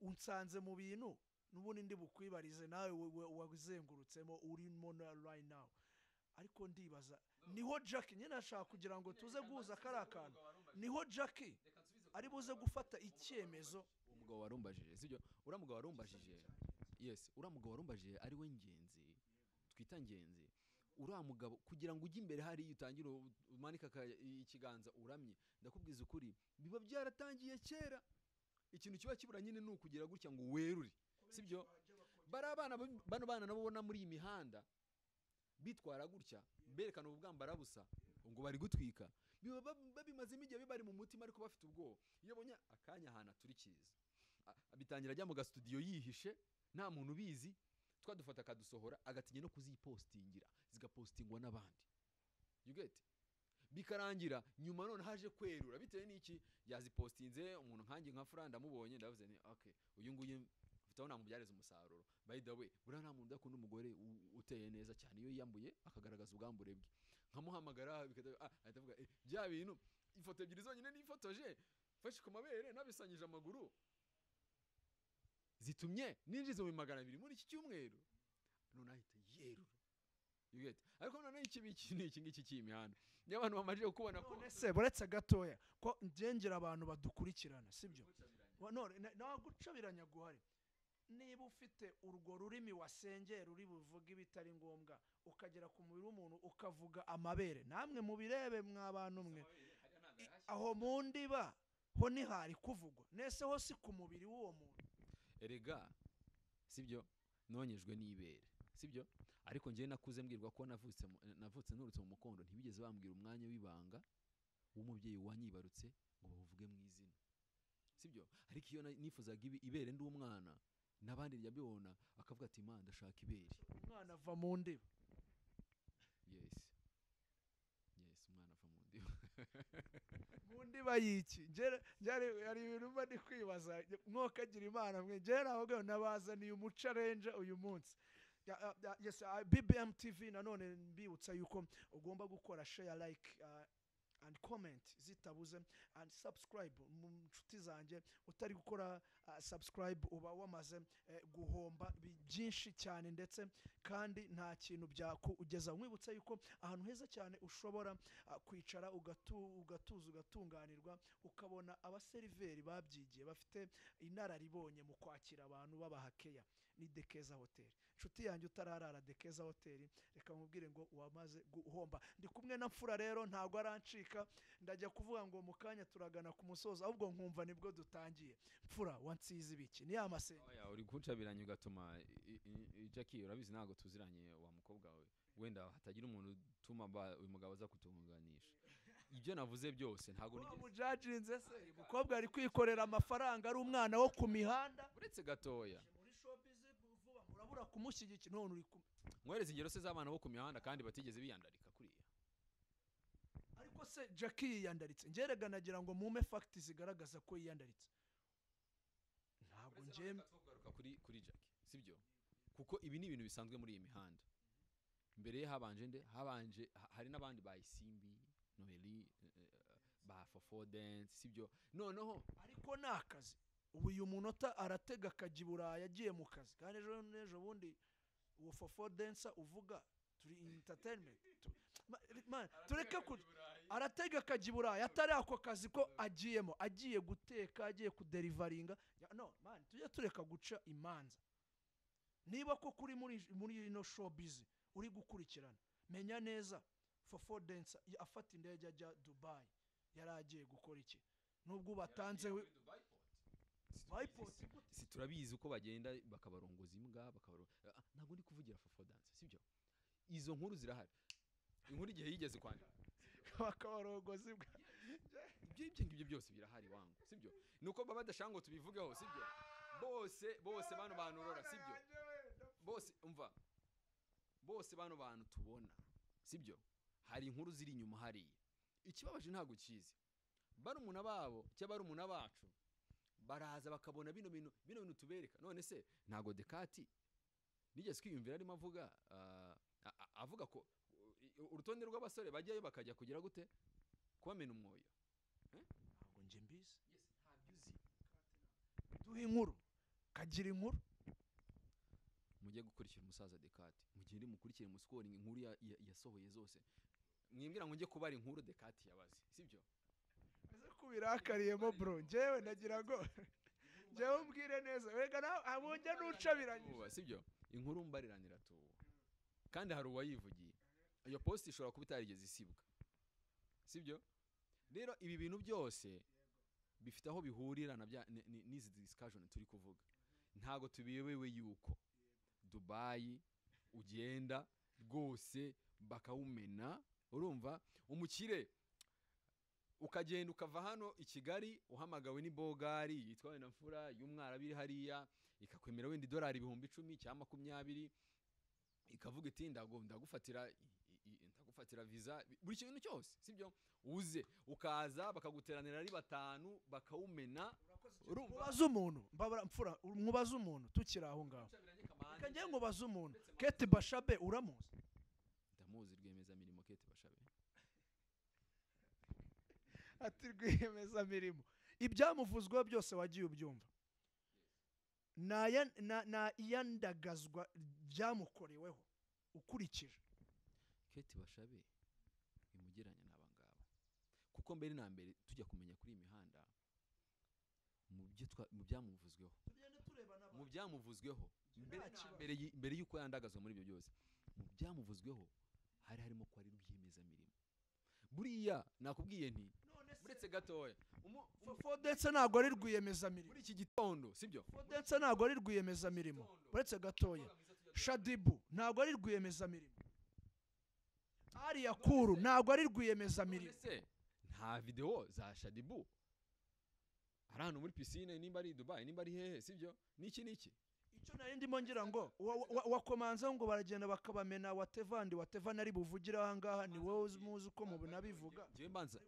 [SPEAKER 2] unsanze mu bintu nubundi ndi bukwibarize nawe wazengurutsemo urimo right now ariko ndibaza niho Jacky nyine ashaka kugira ngo tuze guhuza kari akantu niho Jacky ari buze gufata icyemezo
[SPEAKER 1] umugabo warumbajije sibyo uramugabo warumbajije yes uramugabo warumbajije ari we ngenzi twita ngenzi uramugabo kugira ngo ujye imbere hari utangira umanika ikiganza uramye ndakubwiza ukuri biba byaratangiye kera ikintu kiba kibura nyine nukugira gutya ngo werure sibyo bara abana bano bana nabo bona muri iyi mihanda bitwara gutya berekana ubwambara busa ngo bari gutwika biba babimazemo igihe bibari mu mutima ariko bafite ubwoba iyo abonye akanya ahantu aturikiriza bitangira ajya mu gastudio yihishe nta muntu ubizi twadufata akadusohora agatinya no kuzipostingira zigapostingwa n'abandi you get bikarangira nyuma none haje kwerura bitewe n'iki yazipostinze umuntu nkanjye nka Fran ndamubonye ndavuze ni okay uyu nguyu mfiteho namubyareza umusaruro by the way buriya nta muntu udakunda umugore uteye neza cyane iyo yiyambuye akagaragaza ubwambure bwe nkamuhamagara ahitavuga bya bintu ifoto ebyiri zonyine nifotoje fashe ku mabere nabisanyije amaguru zitumye ninjiza mu 200 muri iki cyumweru none ahita yerura you get ariko none iki ngiki cy'imihanda niyo abantu bamaje kubona ko
[SPEAKER 2] none se buretse gatoya ko ngengera abantu badukurikirana sibyo none nawe gucabiranya guhari niba ufite urwo rurimi wasengera uri buvuga ibitari ngombwa ukagera ku mubiri w'umuntu ukavuga amabere namwe mubirebe mw'abantu mwe aho mu ndiba ho ntihari kuvugwa nese ho si ku mubiri w'uwo muntu
[SPEAKER 1] erega sibyo nonyejwe n'ibere sibyo ariko ngiye nakuze mbwirwa ko navutse nurutse mu mukondo ntibigeze bambwira umwanya w'ibanga w'umubyeyi wanyibarutse ngo bavuge mu izina sibyo ariko iyo nifuzaga ibere ndi umwana nabandi ryabibona akavuga ati man ndashaka ibere
[SPEAKER 2] umwana ava mu ndiba
[SPEAKER 1] yes umwana ava mu ndiba
[SPEAKER 2] mu ndiba yiki yari ibintu mba ndi kwibaza mwokagira imana mwe njye navuga nabazaniye umucarenje uyu munsi yes BBM TV nanone mbibutsa yuko ugomba gukora share like and comment zitabuze and subscribe mu nshuti zanjye utari gukora subscribe uba wamaze guhomba byinshi cyane ndetse kandi nta kintu byakugeza mwibutsa yuko ahantu heza cyane ushobora kwicara ugatuza ugatunganirwa ukabona abaseriveri babyigiye bafite inararibonye mu kwakira abantu babahakeya ni Dekeza Hotel nshuti yanjye utararara Dekeza Hotel reka mubwire ngo wamaze guhomba ndi kumwe na Mfura rero ntago arancika ndajya kuvuga ngo mukanya turagana ku musozo ahubwo nkumva nibwo dutangiye Mfura wansize ibiki ni amasenge
[SPEAKER 1] oya uri kuncabiranya ugatuma Jacky urabizi ntago tuziranye wa mukobwa we wenda hatagira umuntu utuma uyu mugabo aza kutunganisha ibyo navuze byose ntago nigeze
[SPEAKER 2] mujajinze se umukobwa ari kwikorera amafaranga ari umwana wo ku mihanda
[SPEAKER 1] uretse gatoya
[SPEAKER 2] urabura kumushyigikira none uri
[SPEAKER 1] mwereze ingero se z'abana bo ku mihanda kandi batigeze biyandarika kuriya
[SPEAKER 2] ariko se Jacky yiyandaritse ngerega nagira ngo mume fact zigaragaza ko yiyandaritse ntabwo njye
[SPEAKER 1] kugaruka kuri Jacky sibyo kuko ibi ni ibintu bisanzwe muri iyi mihanda mbere ye habanje hari n'abandi bayisimbi Noeli ba Fofo dance sibyo noneho
[SPEAKER 2] ariko nakazi ubu uyu munota aratega akajibura yagiye mu kazi kandi ejo bundi uwo Fofo dancer uvuga turi entertainment man tureke aratega akajibura yatari ako kazi ko agiyemo agiye guteka agiye kuderivaringa no man tujye tureka guca imanza niba ko kuri muri ino showbiz uri gukurikirana menya neza Fofo dancer afata indege ajya Dubai yaragiye gukora iki nubwo batanze
[SPEAKER 1] si turabizi uko bagenda bakabarongoza imbwa ntabwo ndi kuvugira Fofo dance sibyo izo nkuru zirahari inkuru igihe yigeze kwandika
[SPEAKER 2] bakabarongoza imbwa
[SPEAKER 1] ibyo byose birahari wangu sibyo nuko baba badashango tubivugeho sibyo bose bano bantu urora sibyo bose umva bose bano bantu tubona sibyo hari inkuru ziri inyuma hariya ikibabaje ntabwo kizi barumuna babo cyangwa barumuna bacu baraza bakabona bino bintu tubereka none se ntago Dekati nigeze kwiyumvira arimo avuga ko urutonde rw'abasore bajyayo bakajya kugira gute kubamena umwoyo
[SPEAKER 2] ntabwo nje mbizi ntabyo uzi duhe inkuru kagira inkuru
[SPEAKER 1] mujye gukurikira umusaza Dekati mugende mukurikire muscoring inkuru yasohoye zose mwimbwira ngo nje kubara inkuru Dekati yabaze sibyo
[SPEAKER 2] ese kubirakariyemo bro njyewe nagira ngo njyewe umbwire neza wega nawe abonye n'ucabiranye
[SPEAKER 1] sibyo inkuru mbariranira tu kandi hari uwayivugiye iyo post ishobora kuba itarigeze isibwa sibyo rero ibi bintu byose bifite aho bihurira na n'izi discussion turi kuvuga ntago tubiyewewe yuko Dubai ugenda rwose bakawumena. Urumva umukire ukagenda ukava hano i Kigali uhamagawe ni bogari yitwa na mfura y'umwara biri hariya ikakwemera wenda $10 10,000 cyangwa 20 ikavuga iti ndagufatira visa buri kintu cyose, sibyo? Uze ukaza bakaguteranira ari 5 bakawumena.
[SPEAKER 2] Mubaza umuntu mbabara mfura, mubaza umuntu tukira aho ngaho. Kangiye mubaza umuntu Kate Bashabe uramuzi?
[SPEAKER 1] Ndamuzi rwemeza mirimo Kate Bashabe.
[SPEAKER 2] Ati rwemeza mirimo. Ibyamuvuzwa byose wagiye ubyumva. Na iyandagazwa byamukoreweho ukurikije.
[SPEAKER 1] Kate Bashabe imugeranya n'abangaba. Kuko mbere na mbere tujya kumenya kuri imihanda mu byamuvuzweho. Mu byamuvuzweho mbere yuko yandagazwa muri ibyo byose. Mu byamuvuzweho harimo ko ari rwiyemeza mirimo. Buriya nakubwiye nti uretse gatoya
[SPEAKER 2] Fodetse ntago ari rwiyemeza mirimo
[SPEAKER 1] muri iki gitondo, sibyo?
[SPEAKER 2] Fodetse ntago ari rwiyemeza mirimo uretse gatoya. Shadibu ntago ari rwiyemeza mirimo. Ari Ukuri ntago ari rwiyemeza mirimo.
[SPEAKER 1] Nta video za Shadibu arano muri piscine, nimba ari Dubai, nimba ari hehe, sibyo? Niki icyo nari ndimo ngira ngo wakomanza ngo baragenda bakabamena whatever nari buvugira aha ngaha ni wowe muzi uko mubona bivuga. Ngiye mbanza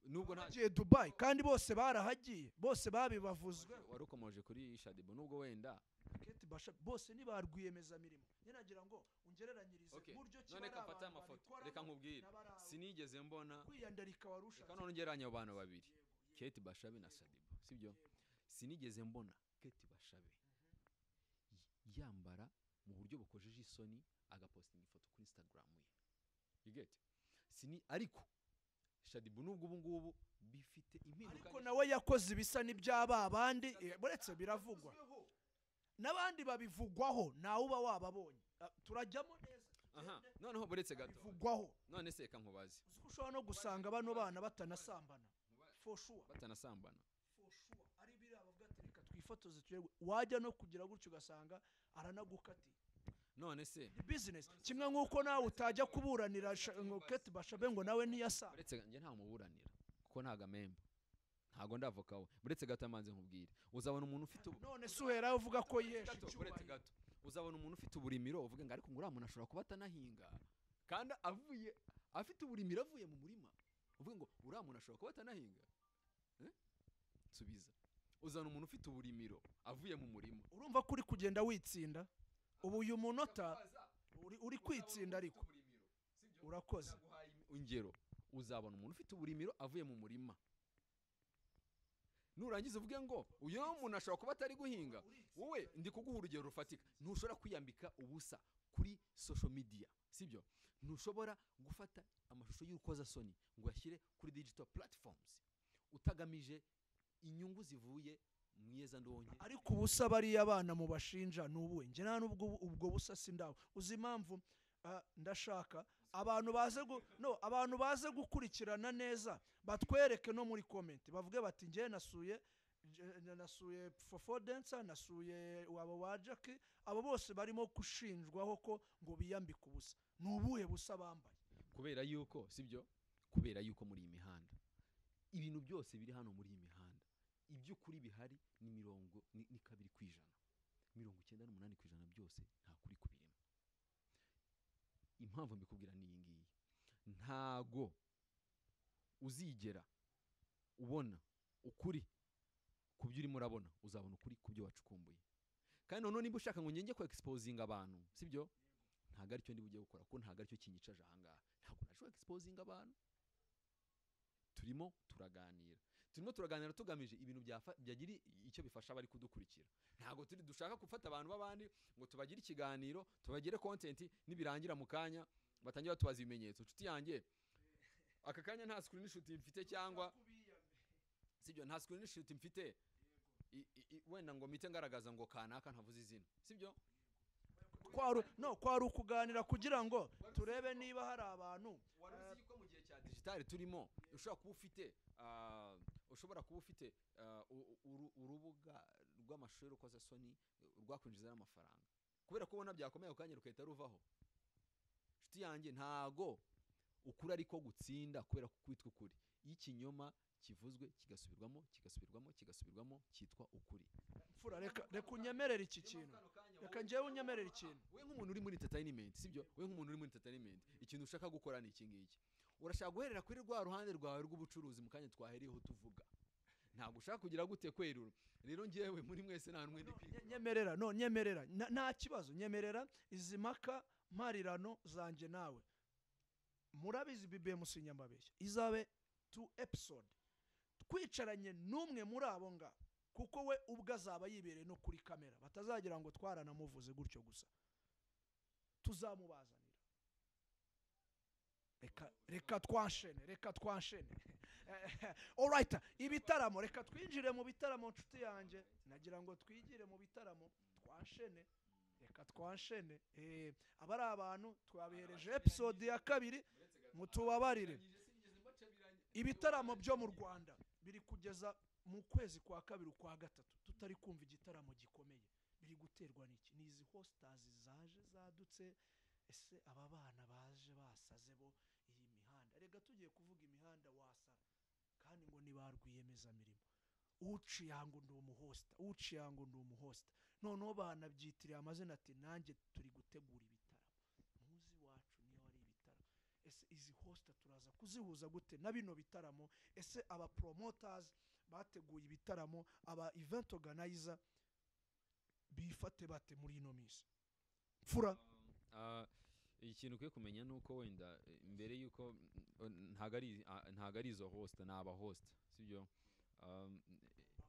[SPEAKER 1] nubwo
[SPEAKER 2] ntagiye Dubai kandi bose barahagiye, bose babibavuzwe.
[SPEAKER 1] Warukomoje kuri Shadibu nubwo wenda
[SPEAKER 2] Kate Bashabe bose ni barwiyemeza mirimo. Ninagira ngo ungereranyirize buryo ki
[SPEAKER 1] none kafata amafoto. Reka nkubwire sinigeze mbona
[SPEAKER 2] kwiyandarika warusha.
[SPEAKER 1] Reka none ngeranya abantu babiri Kate Bashabe na Shadibu, sibyo? Sinigeze mbona Kate Bashabe yambara mu buryo bukojeje isoni agapostinga ifoto kuri Instagram ye. You get? Ariko Shadibu nubwo ubu ngubu bifite impinduka,
[SPEAKER 2] ariko nawe yakoze ibisa n'ibyaba abandi buretse biravugwa n'abandi babivugwaho nawe uba wababonye. Turajyamo neza.
[SPEAKER 1] Noneho buretse gato
[SPEAKER 2] bivugwaho.
[SPEAKER 1] None se reka nkubaze,
[SPEAKER 2] ushobora no gusanga bano bana batanasambana for sure,
[SPEAKER 1] batanasambana
[SPEAKER 2] for sure, ari biri abavuga ati reka twifotoze turebe, wajya no kugira gutyo ugasanga aranagukati.
[SPEAKER 1] None se
[SPEAKER 2] business kimwe nkuko nawe utajya kuburanira Kate Bashabe ngo nawe ntiyasa.
[SPEAKER 1] Buretse nge nta muburanira kuko ntaga member, ntago ndavokawe. Buretse gato amanze nkubwire, uzabona umuntu ufite
[SPEAKER 2] none suhera uvuga ko yesha
[SPEAKER 1] icyubahiro. Buretse gato uzabona umuntu ufite uburimiro uvuga ngo ariko ngura muntu ashobora kuba atanahinga kandi afite uburimiro avuye mu murima, uvuga ngo uriya muntu ashobora kuba atanahinga. Subiza, uzana umuntu ufite uburimiro avuye mu murima,
[SPEAKER 2] urumva kuri kugenda witsinda ubu uyu munota uri kwitsinda. Ariko urakoze
[SPEAKER 1] ingero, uzabona umuntu ufite uburimiro avuye mu murima, nurangiza uvuge ngo uyu muntu ashobora kuba atari guhinga. Wowe ndi kuguha urugero rufatika. Ntushobora kwiyambika ubusa kuri social media, sibyo? Ntushobora gufata amashusho y'urukozasoni ngo ashyire kuri digital platforms utagamije inyungu zivuye mwiyeza ndonke.
[SPEAKER 2] Ariko ubusa bari abana mu bashinja nubuwe nge nta nubwo ubwo busa sindaho. Uzi impamvu ndashaka abantu baze gukurikirana neza batwereke no muri comment bavuge bati nge nasuye Fodetse, nasuye wabo wa Jacky, abo bose barimo gushinjwaho ko ngo biyambika ubusa. Nubuhe busa bambaye?
[SPEAKER 1] Kubera yuko, sibyo? Kubera yuko muri iyi mihanda ibintu byose biri hano muri iyi mihanda iby'ukuri bihari ni 2%, 98% byose nta kuri kubirimo. Impamvu mbikubwira ni iyi ngiyi, ntago uzigera ubona ukuri kubyo urimo urabona, uzabona ukuri kubyo wacukumbuye. Kandi none niba ushaka ngo ngenge ko exposinga abantu, sibyo? Ntago ari cyo ndi bugiye gukora ko ntago ari cyo kinyicaje aha ngaha. Ntago nashobora exposinga abantu. Turimo turaganira tugamije ibintu byagira icyo bifasha bari kudukurikira. Ntago dushaka gufata abantu babandi ngo tubagire ikiganiro, tubagire content nibirangira mu kanya batangira tubaza ibimenyetso. Nshuti yanjye aka kanya nta screenshot mfite cyangwa sibyo, nta screenshot mfite wenda ngo mite ngaragaza ngo kanaka ntavuze izina, sibyo?
[SPEAKER 2] Kwari ukuganira kugira ngo turebe niba hari abantu
[SPEAKER 1] waruzi ko mu gihe cya digital turimo ushobora kuba ufite urubuga rw'amashuri ukoza soni rwakwinjiza n'amafaranga, kubera ko ubona byakomeye ukanyira ukahita ruvaho. inshuti yanjye ntago ukuri ariko gutsinda kubera kwitwa ukuri. Iyo ikinyoma kivuzwe kigasubirwamo cyitwa ukuri.
[SPEAKER 2] Mfura reka unyemerera iki kintu, reka njyewe unyemerera ikintu.
[SPEAKER 1] We nk'umuntu uri muri entertainment, sibyo? We nk'umuntu uri muri entertainment, ikintu ushaka gukora ni iki ngiki. Urashaka guherera kuri rwa ruhande rwawe rw'ubucuruzi mu kanya twaheriyeho tuvuga. Ntabwo ushaka kugira gute kwerura. Rero njyewe muri mwese nta numwe ndikwiye.
[SPEAKER 2] Nyemerera nta kibazo, nyemerera izi maka mparirano zanje nawe. Murabizi bibe musinya mbabeshya izabe 2 episode twicaranye n'umwe muri abo nga, kuko we ubwo azaba yibereye no kuri kamera, batazagira ngo twaranamuvuze gutyo gusa. Tuzamubazanira. Reka twanshene. Alright, ibitaramo, reka twinjire mu bitaramo nshuti yanjye. Nagira ngo twigire mu bitaramo twanshene. Reka twanshene. Abari abantu twabihereje episode ya 2, mutubabarire. Ibitaramo byo mu Rwanda biri kugeza mu kwezi kwa 2 kwa 3 tutari kumva igitaramo gikomeye. Biri guterwa n'iki? Nizi hosters zaje zadutse. Ese aba bana baje basaze bo iyi mihanda. Rega tugiye kuvuga imihanda wasara kandi ngo nibarwiyemeza mirimo. Uciyango ndo umuhosta. Noneho bana byitiriye amazina ati nanjye turi gutegura ibitaramo. Muzi wacu niyo ari ibitaramo. Ese izi hosta turaza kuzihuza gute na bino bitaramo? Ese aba promoters bateguye ibitaramo, aba event organizer bifate bate muri ino misi? Fura
[SPEAKER 1] ikintu ukwiye kumenya nuko wenda mbere yuko ntago ari izo host n'aba host, sibyo?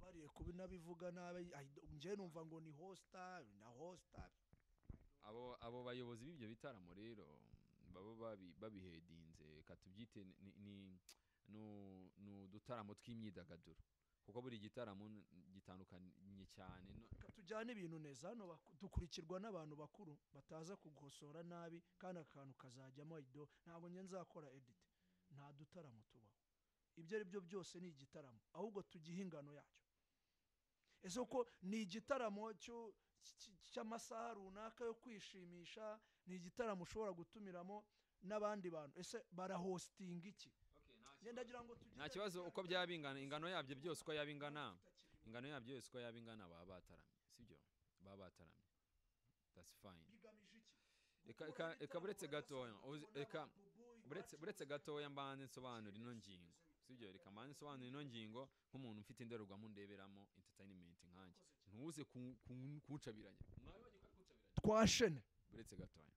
[SPEAKER 2] Bariye kubinabivuga nabe nje numva ngo ni hosta na hosta.
[SPEAKER 1] Abo bayobozi b'ibyo bitaramo rero baba babihedinze katubyite no dutaramo tw'imyidagaduro, kuko buri gitaramo gitandukanye cyane.
[SPEAKER 2] Katujyana ibintu neza hano dukurikirwa n'abantu bakuru bataza kugosora nabi, kandi akantu kazajyamo ido. Ntabwo nge nzakora edit, nta dutaramo tubaho. Ibyo ari byo byose ni igitaramo, ahubwo tugihe ingano yacyo. Ese uko ni igitaramo cy'amasaha runaka yo kwishimisha, ni igitaramo ushobora gutumiramo n'abandi bantu. Ese barahostinga iki? Ndagira ngo
[SPEAKER 1] nta kibazo uko byaba ingano yabyo byose uko yaba ingana, baba bataramye, sibyo? Baba bataramye, that's fine. Eka buretse gatoya mbane nsobanura ino ngingo, sibyo? Reka mbane nsobanura ino ngingo nk'umuntu ufite indorerwamo ndeberamo entertainment nkanjye. Ntuze kuncabiranya.
[SPEAKER 2] Twashene.
[SPEAKER 1] Buretse gatoya.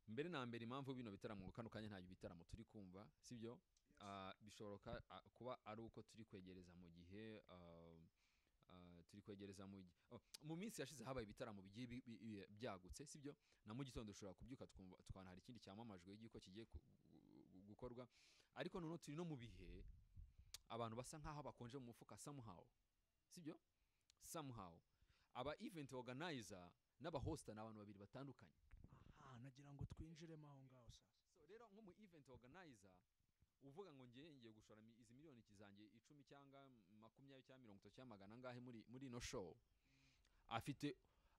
[SPEAKER 1] Mbere na mbere impamvu bino bitaramo kano kanya nta bitaramo turi kumva, sibyo? Bishoroka kuba ari uko turi kwegereza mu gihe mu minsi yashize habaye ibitaramo bigiye byagutse, sibyo? Na mu gitondo ushobora kubyuka tukana hari ikindi cyamamajwe y'igiko kigiye gukorwa, ariko none turi no mu bihe abantu basa nkaho bakonje mu mufuka somehow, sibyo? Somehow aba event organizer n'aba host n'abantu babiri batandukanye.
[SPEAKER 2] Nagira ngo twinjiremo aho ngaho sasa.
[SPEAKER 1] So rero nko mu event organizer uvuga ngo ngiye gushora izi miliyoni kizange 10 cyangwa 20 cyangwa 30 cyangwa 100 ngahe muri no show,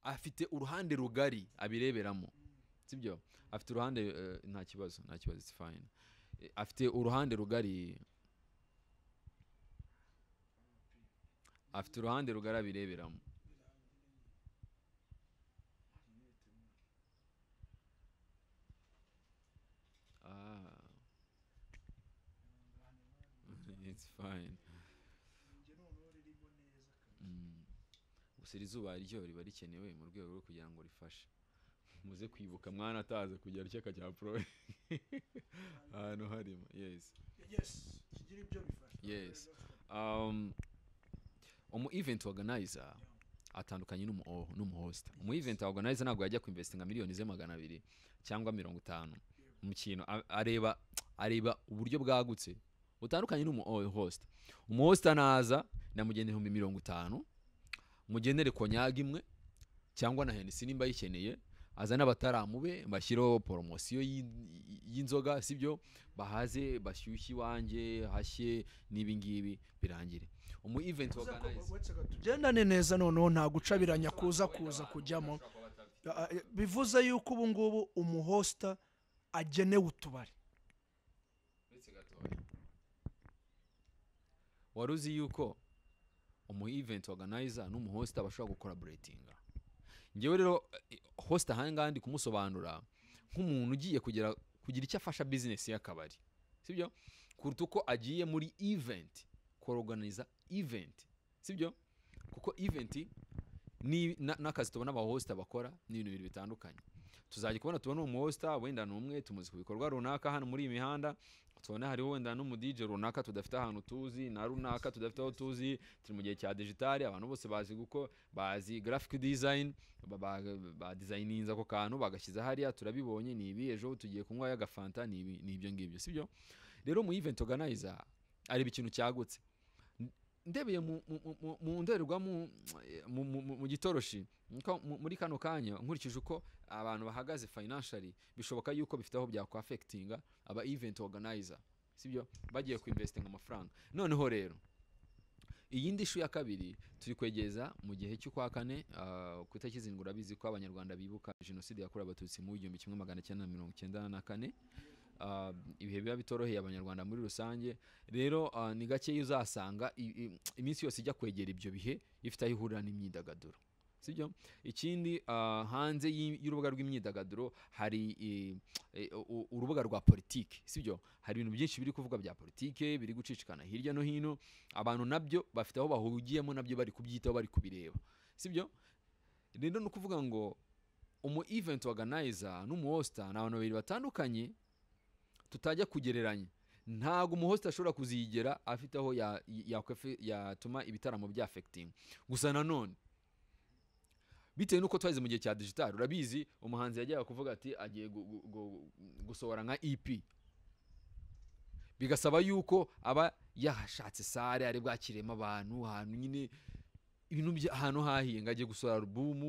[SPEAKER 1] afite uruhande rugari abireberamo, sibyo? Afite uruhande nta kibazo, it's fine. Afite uruhande rugari abireberamo. It's fine. Gusa izuba ryo riba rikenewe mu rwego rwo kugira ngo rifashe muze kwibuka mwana ataze kujya rucyaka cya pro hano harimo. Yes
[SPEAKER 2] kigira ibyo bifasha.
[SPEAKER 1] Yes event organizer atandukanye n'umuhost. Event organizer ntabwo yajya ku investinga miliyoni ze 200 cyangwa 50 mu kintu. Areba uburyo bwagutse utandukanye n'umuhost. Umuhost anaza namugenera 50, mugenere konyaga imwe cyangwa na Hennessy nimba yikeneye, azana abataramube bashyiraho promotion y'inzoga, sibyo? Bahaze bashyushyi wanje hashye n'ibingibi birangire. Event organizer
[SPEAKER 2] tugendane neza noneho nta gucabiranya kuza kujyamo. bivuze yuko ubu ngubu umuhosta agenewe utubari.
[SPEAKER 1] Waruzi yuko umu event organizer n'umuhosta bashobora gucollaboratinga. Ngewe rero host ahanga ndi kumusobanura nk'umuntu ugiye kugira icyo afasha business y'akabari, sibyo? Kuruta uko agiye muri event organize event, sibyo? Kuko event ni n'akazi tubona aba host bakora ni ibintu bitandukanye. Tuzajya kubona tubona umuhosta wenda n'umwe tumuzi ku bikorwa runaka hano muri imihanda, tubona hariho wenda n'umu DJ runaka tudafite ahantu tuzi na runaka tudafite aho tuzi, turi mu gihe cya digital, abantu bose bazi graphic design, ba designinza ko kantu bagashyiza hariya, turabibonye ni ibi, ejo tugiye kunywa y'agafanta ni ibyo ngibyo, sibyo? Rero mu event organizer ari ikintu cyagutse. Ndebeye mu nderwa mu gitoroshi muri kano kanya nkurikije uko abantu bahagaze financially, bishoboka yuko bifite aho byakwa affectinga aba event organizer, sibyo? Bagiye ku investing amafaranga. Noneho rero iyindi issue ya kabiri turi kwegeza mu gihe cyo kwa kane ku itariki 7 urabizi ko abanyarwanda bibuka genocide yakorewe abatutsi mu 1994. Ibihe biba bitoroheye abanyarwanda muri rusange. Rero ni gake uzasanga iminsi yose ijya kwegera ibyo bihe ifite aho ihurira n'imyidagaduro, sibyo? Ikindi hanze y'urubuga rw'imyidagaduro hari urubuga rwa politike, sibyo? Hari ibintu byinshi biri kuvuga bya politike biri gucicikana hirya no hino, abantu nabyo bafite aho bahugiyemo, nabyo bari kubyitaho, bari kubireba, sibyo? Rero no kuvuga ngo umu event organizer n'umuhosta ni abantu babiri batandukanye tutajya kugereranya. Ntago umuhosta ashobora kuzigera afite aho yatuma ibitaramo bya affecting. Gusa nanone bitewe nuko twagize mu gihe cya digital, urabizi umuhanzi yagiye kuvuga ati agiye gusohora nka EP, bigasaba yuko aba yashatse sare ari bwakirema abantu ahantu nyine ibintu ahantu hahiye, ngagiye gusohora album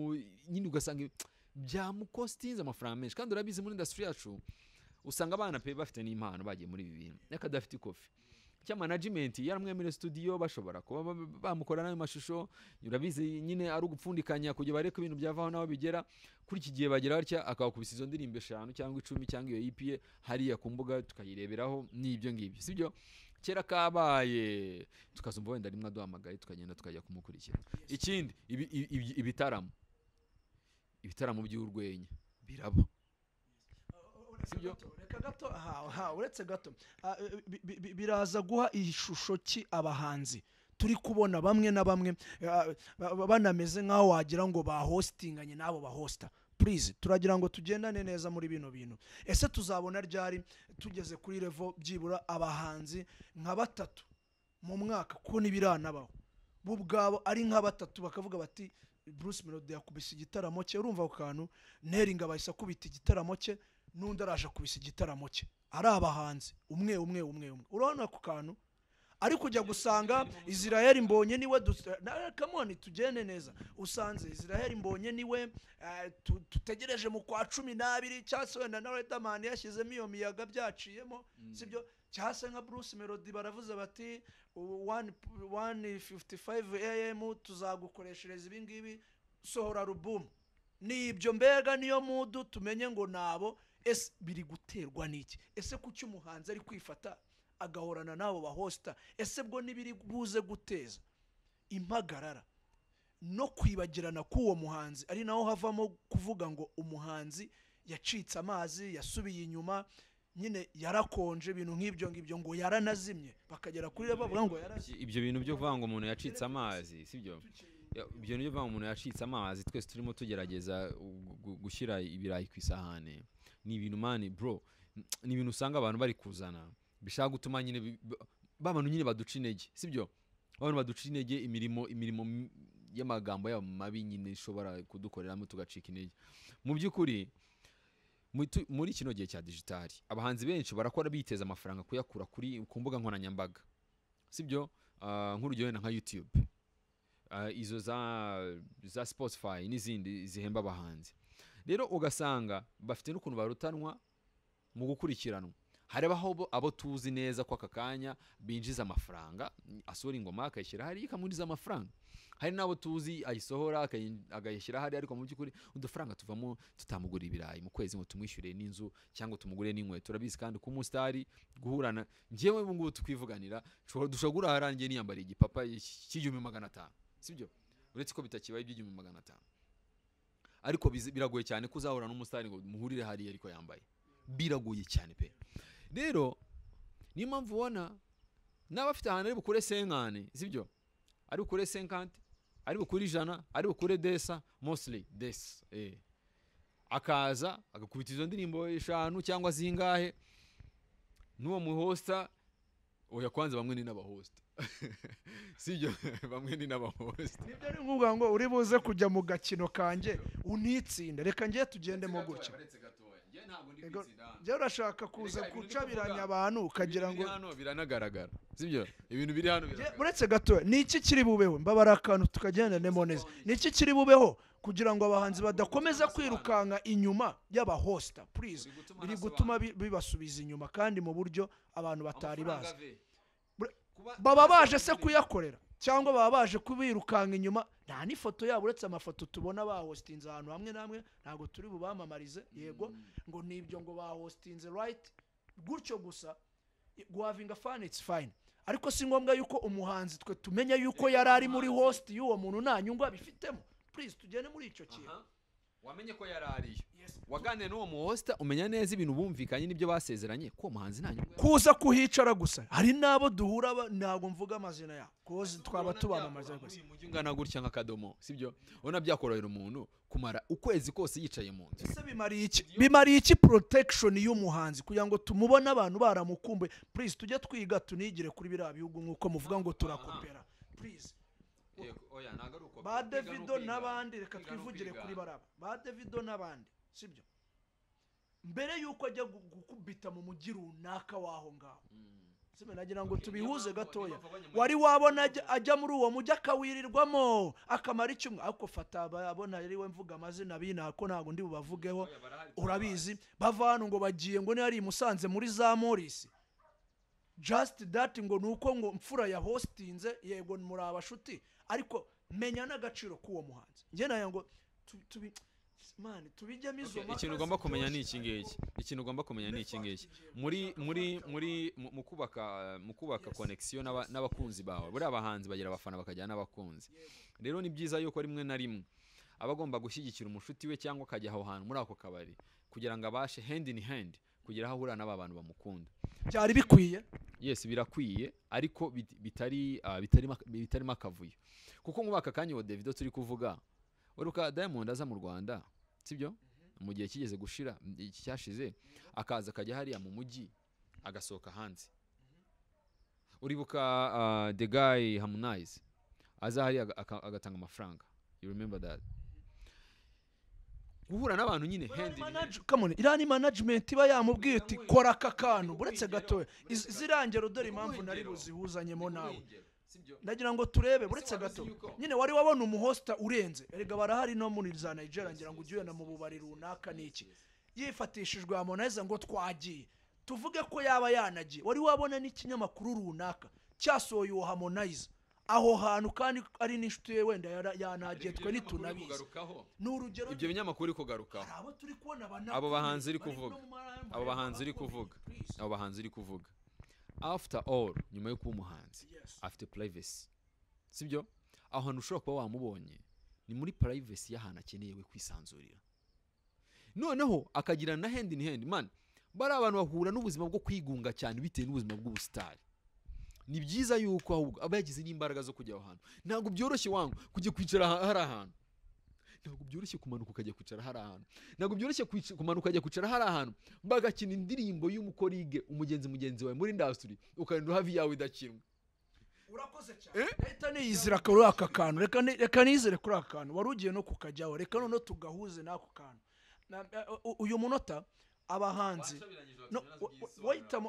[SPEAKER 1] nyine, ugasanga byamukostinze amafaranga menshi. Kandi urabizi muri industry yacu usanga abana pe bafite n'impano bagiye muri ibi bintu, yakadafite ikofi cya management yaramwemere studio bashobora kuba bamukora nayo mashusho. Urabizi nyine ari ugupfundikanya kujya bareka ibintu byavaho naho bigera kuri iki gihe bagera batya, akabakubisa izo ndirimbo 5 cyangwa 10 cyangwa iyo EP hariya ku mbuga tukayireberaho n'ibyo ngibyo, sibyo? Kera kabaye tukazumva wenda rimwe aduhamagaye tukagenda tukajya kumukurikira. Ikindi ibitaramo by'urwenya birabo, sibyo?
[SPEAKER 2] Reka gato uretse gato biraza guha ishusho ki abahanzi turi kubona bamwe na bamwe banameze nkaho wagira ngo bahostinganye nabo bahosta. Please turagira ngo tugendane neza muri bino bintu. Ese tuzabona ryari tugeze kuri level byibura abahanzi nka 3 mu mwaka, kuko nibiranabaho bo ubwabo ari nka 3 bakavuga bati Bruce Melody yakubise igitaramo cye, urumva ko kantu Neringa bahise kubita igitaramo cye, nundi araje kubisa igitaramo cye, ari abahanzi umwe. Urabona ku kantu ari kujya gusanga Israel Mbonye niwe come on tugene neza, usanze Israel Mbonye niwe tutegereje mu kwa 12 cyase wenda na Redman yashyizemo iyo miyaga byaciyemo, sibyo? Cyase nka Bruce Melody baravuze bati 1:55 AM tuzagukoreshereza ibi ngibi, sohora album. Nibyo mbega niyo mudu tumenye ngo nabo ese biri guterwa n'iki? Ese kuki umuhanzi ari kwifata agahorana nabo bahosta? Ese bwo nibiri buze guteza impagarara no kwibagirana k'uwo muhanzi, ari naho havamo kuvuga ngo umuhanzi yacitse amazi, yasubiye inyuma, nyine yarakonje, ibintu nk'ibyo ngo yaranazimye, bakagera kuri bavuga ngo yarazimye.
[SPEAKER 1] Ibyo bintu byo kuvuga ngo umuntu yacitse amazi, sibyo? Ibyo bintu byo kuvuga ngo umuntu yacitse amazi, twese turimo tugerageza gushyira ibirayi ku isahane. Ni ibintu mani bro, ni ibintu usanga abantu bari kuzana bishaka gutuma nyine babantu nyine baduca intege, sibyo? Abantu baduca intege, imirimo y'amagambo yabo mabi nyine ishobora kudukoreramo tugacika intege. Mu by'ukuri muri kino gihe cya digital abahanzi benshi barakora biteza amafaranga kuyakura ku mbuga nkoranyambaga, sibyo? Nk'urugero nka YouTube, izo za Spotify n'izindi zihemba abahanzi. Rero ugasanga bafite n'ukuntu barutanwa mu gukurikiranwa. harabaho abo tuzi neza ko akakanya binjiza amafaranga asora ingoma akayishyira hari ikamuriza amafaranga hari nabo tuzi ayisohora agayishyira hari ariko mu by'ukuri udufaranga tuvamo tutamugura ibirayi mu kwezi ngo tumwishyure n'inzu cyangwa tumugure n'inkweto turabizi kandi ku mustari guhurana ngewe ngo tukwivuganira dushobora harangiye niyambara igipapa cy'1500 sibyo uretse ko bitakibaye iby'1500 ariko biragoye cyane kuzahura n'umustari ngo muhurire hari ariko yambaye biragoye cyane pe rero ni mpamvu ubona n'abafite ahantu ari bukure 50 sibyo ari bukure 50 ari bukure 100 ari bukure desa mostly des akaza agakubita izo ndirimbo 5 cyangwa zingahe n'uwo muhosta oya kwanza bamwe ni n'abahosta sibyo bamwe ni n'abahosta
[SPEAKER 2] nibyo ari nguvuga ngo uri buze kujya mu gakino kanje unitsinda reka ngiye tugendemo gutya urashaka kuza gucabiranya abantu ukagira ngo
[SPEAKER 1] hano biranagaragara sibyo ibintu biri hano
[SPEAKER 2] uretse gato ni iki kiri bubeho mbabara akantu tukagenda neza ni iki kiri bubeho kugira ngo abahanzi badakomeza kwirukanka inyuma y'abahosta please biri gutuma bibasubiza inyuma kandi mu buryo abantu batari bazi baba baje se kuyakorera cyangwa baba baje kubirukanka inyuma nta n'ifoto yabo uretse amafoto tubona bahostinze ahantu hamwe namwe ntago turi bubamamarize yego ngo nibyo ngo bahostinze right gutyo gusa having a fun it's fine ariko si ngombwa yuko umuhanzi twe tumenya yuko yari ari muri host y'uwo muntu nta nyungu abifitemo please tugene muri icyo kintu
[SPEAKER 1] wamenye ko yari ariyo wagane n'uwo muhosta umenya neza ibintu bumvikanye nibyo basezeranye ko umuhanzi nta nyungu
[SPEAKER 2] kuza kuhicara gusa hari nabo duhura ntago mvuga amazina ya koze twaba tubamamaza gusa
[SPEAKER 1] ngana gutya nka kadomo sibyo ona byakorohera umuntu kumara ukwezi kose yicaye mu nzu
[SPEAKER 2] ese bimari iki protection y'umuhanzi kugira ngo tumubone abantu baramukumbuye please tujye twiga tunigire kuri biriya bihugu nkuko muvuga ngo turakopera please
[SPEAKER 1] oya nagaruko
[SPEAKER 2] ba Davido nabandi reka twivugire kuri baraba ba Davido nabandi sibyo mbere yuko ajya gukubita mu mujyi runaka waho ngaho sime nagira ngo tubihuze gatoya wari wabona ajya muri uwo mujyi akawirirwamo akamara icyumwe ariko fata abona ari we mvuga amazina bina ko ntago ndi bubavugeho urabizi bavana ngo bagiye ngo ni ari Musanze muri za Morris just that ngo nuko ngo mfura ya hostinze yego muri abashuti ariko menya n'agaciro k'uwo muhanzi nge nayo ngo man tubijyamo izo maka
[SPEAKER 1] ikintu ugomba kumenya ni iki ngiki muri mukubaka connection n'abakunzi bawe buri abahanzi bagira abafana bakajyana n'abakunzi rero ni byiza yuko rimwe na rimwe abagomba gushyigikira umushuti we cyangwa akajya aho hantu muri ako kabari kugira ngo abashe hand in hand kugira aho ahura n'aba bantu bamukunda
[SPEAKER 2] cyari bikwiye
[SPEAKER 1] yes birakwiye ariko bitarimo akavuyo kuko nk'ubaka kanya wa Davido turi kuvuga uruka Diamond aza mu Rwanda sibyo mu gihe kigeze gushira iki cyashize akaza akajya hariya mu mujyi agasohoka hanze uribuka the guy Harmonize aza hariya agatanga amafaranga you remember that guhura n'abantu nyine
[SPEAKER 2] hand irani management iba yamubwiye ati kora aka kantu buretse gato zirangero dore impamvu nari buzihuzanyemo nawe ndagira ngo turebe buretse gato nyine wari wabona umuhosta urenze erega barahari no muri za Nigeria ngira ngo ugiye na mu bubari runaka niki yifatishijwe Harmonize ngo twagiye tuvuge ko yaba yanagiye wari wabona n'ikinyamakuru runaka cyasohoye uwo Harmonize aho hantu kandi ari n'inshuti ye wenda yanagiye twe nitunabizi n'urugero
[SPEAKER 1] ibyo binyamakuru kugarukaho
[SPEAKER 2] abo turi kubona
[SPEAKER 1] abo bahanzi iri kuvuga after all nyuma yo kuba umuhanzi afite privacy sibyo aho hantu ushobora kuba wamubonye ni muri privacy y'ahantu akeneye we kwisanzurira noneho akagira na hand in hand man bari abantu bahura n'ubuzima bwo kwigunga cyane bitewe n'ubuzima bw'ubustari ni byiza yuko ahubwo abagize n'imbaraga zo kujya aho hantu ntabwo byoroshye wangu kujya kwicara hari ahantu ntabwo byoroshye kumanuka ukajya kwicara hari ahantu ntabwo byoroshye kumanuka ukajya kwicara hari ahantu bagakina indirimbo y'umukorige mugenzi wawe muri industry ukagenda hafi yawe idakinwa
[SPEAKER 2] urakoze cyane leta niyizira kuri aka kantu reka nizere kuri aka kantu wari ugiye no kukajyaho reka none tugahuze n'ako kantu uyu munota abahanzi no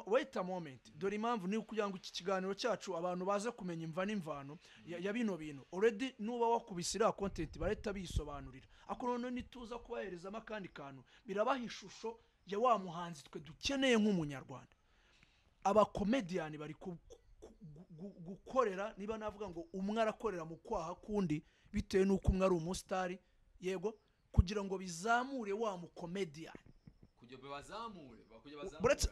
[SPEAKER 2] wait a moment dore impamvu ni kugira ngo iki kiganiro cyacu abantu baze kumenya imva n'imvano ya bino bintu already nuba wakubisira content bareta bisobanurira ako none nituza kubaherezamo kandi kantu birabaha ishusho ya wa muhanzi twe dukeneye nk'umunyarwanda abakomediyani bari gukorera, niba navuga ngo umwe arakorera mu kwaha kundi bitewe n'uko umwe ari umusitari, yego, kugira ngo bizamure wa mukomediyani,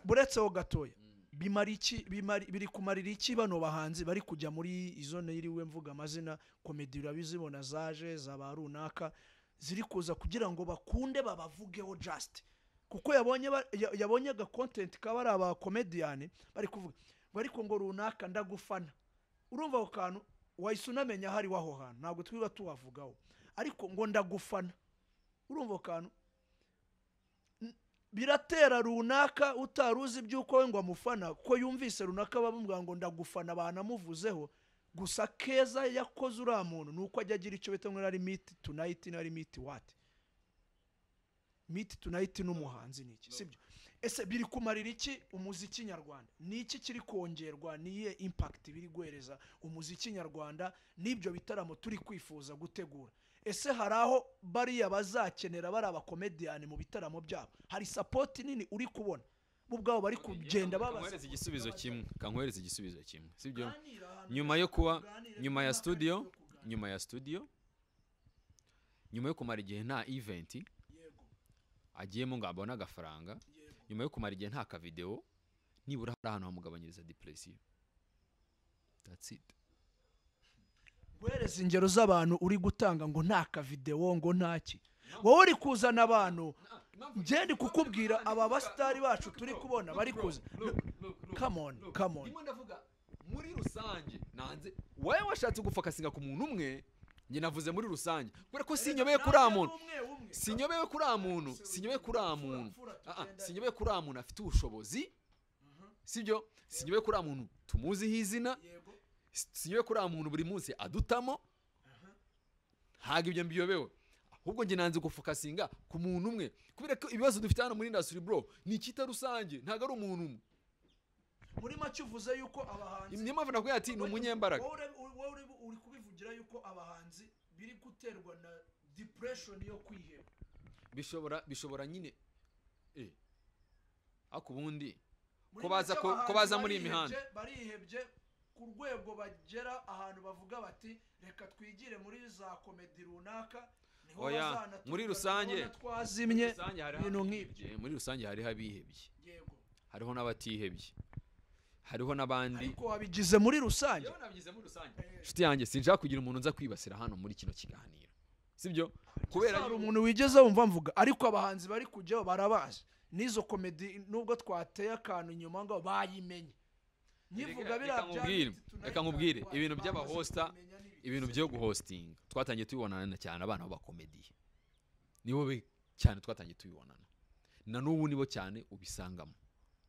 [SPEAKER 2] buretseho gatoya. Biri kumarira iki bano bahanzi bari kujya muri izo niriwe mvuga amazina komedi urabizibona zaje zaba runaka ziri kuza kugira ngo bakunde babavugeho just kuko yabonye ga content kaba ari aba comedian bari kuvuga ariko ngo runaka ndagufana. Urumva ko kantu wahise unamenya hari waho hantu ntabwo twiba tuwavugaho, ariko ngo ndagufana. Urumva ko kantu biratera runaka utaruzi byuko we ngo amufana kuko yumvise runaka bamubwira ngo ndagufana banamuvuzeho, gusa keza yakoze uriya muntu nuko ajya agira icyo bita ngo ari meet tonight nari meet what meet tonight n'umuhanzi niki, sibyo? Ese biri kumarira iki umuziki nyarwanda? Niki kiri kongerwa, niye impact biri guhereza umuziki nyarwanda n'ibyo bitaramo turi kwifuza gutegura? Ese haraho bariya bazakenera bari abakomediyani mu bitaramo byabo? Hari support nini uri kubona bubwabo bari kugenda babaza?
[SPEAKER 1] Kankwereza igisubizo kimwe, sibyo? Nyuma yo kuba nyuma ya studio nyuma yo kumara igihe nta event agiyemo ngo abone agafaranga, nyuma yo kumara igihe nta ka video, nibura hari ahantu hamugabanyiriza depression. That's it.
[SPEAKER 2] Guhereza ingero z'abantu uri gutanga ngo nta ka video ngo ntaki, wowe uri kuzana abantu ngende kukubwira aba bastari bacu turi kubona bari kuza. Come on
[SPEAKER 1] ndimo ndavuga muri rusange, nanze waye washatse gufakasinga ku muntu umwe, nge navuze muri rusange kubera ko sinyobeye kuri amuntu, sinyobeye kuri amuntu afite ubushobozi, sibyo? Sinyobeye kuri amuntu tumuziho izina, sinyobeye kuri amuntu buri munsi adutamo, haga ibyo mbiyobewe. Ahubwo nge nanze gufakasinga ku muntu umwe kubera ko ibibazo dufite hano muri industry bro ni ikita rusange, ntago ari umuntu umwe.
[SPEAKER 2] Muri make uvuze yuko abahanzi
[SPEAKER 1] niyo mpamvu nakuye ati ni umunyembaraga.
[SPEAKER 2] Wowe uri kubivugira yuko abahanzi biri guterwa na depression yo kwiheba.
[SPEAKER 1] Bishobora nyine akubundi ko baza muri imihanda
[SPEAKER 2] barihebye ku rwego bagera ahantu bavuga bati reka twigire muri za komedi runaka.
[SPEAKER 1] Oya, muri rusange
[SPEAKER 2] twazimye ibintu nk'ibyo.
[SPEAKER 1] Muri rusange hari habihebye, yego, hariho n'abatihebye, hariho nabandi,
[SPEAKER 2] ariko wabigize muri rusange.
[SPEAKER 1] Yo nabigize muri rusange. Shiti yanjye sinshaka kugira umuntu nza kwibasira hano muri kino kiganiro, sibyo? Kubera
[SPEAKER 2] ari umuntu wigeze wumva mvuga, ariko abahanzi bari kujyaho barabazi nizo komedi nubwo twateye akantu nyuma ngo bayimenye. Nivuga birabya
[SPEAKER 1] reka nkubwire ibintu by'abahosta, ibintu byo guhosting twatangiye tubibonana cyane abana b'abakomediye, nibo be cyane twatangiye tubibonana, na n'ubu nibo cyane ubisangamo,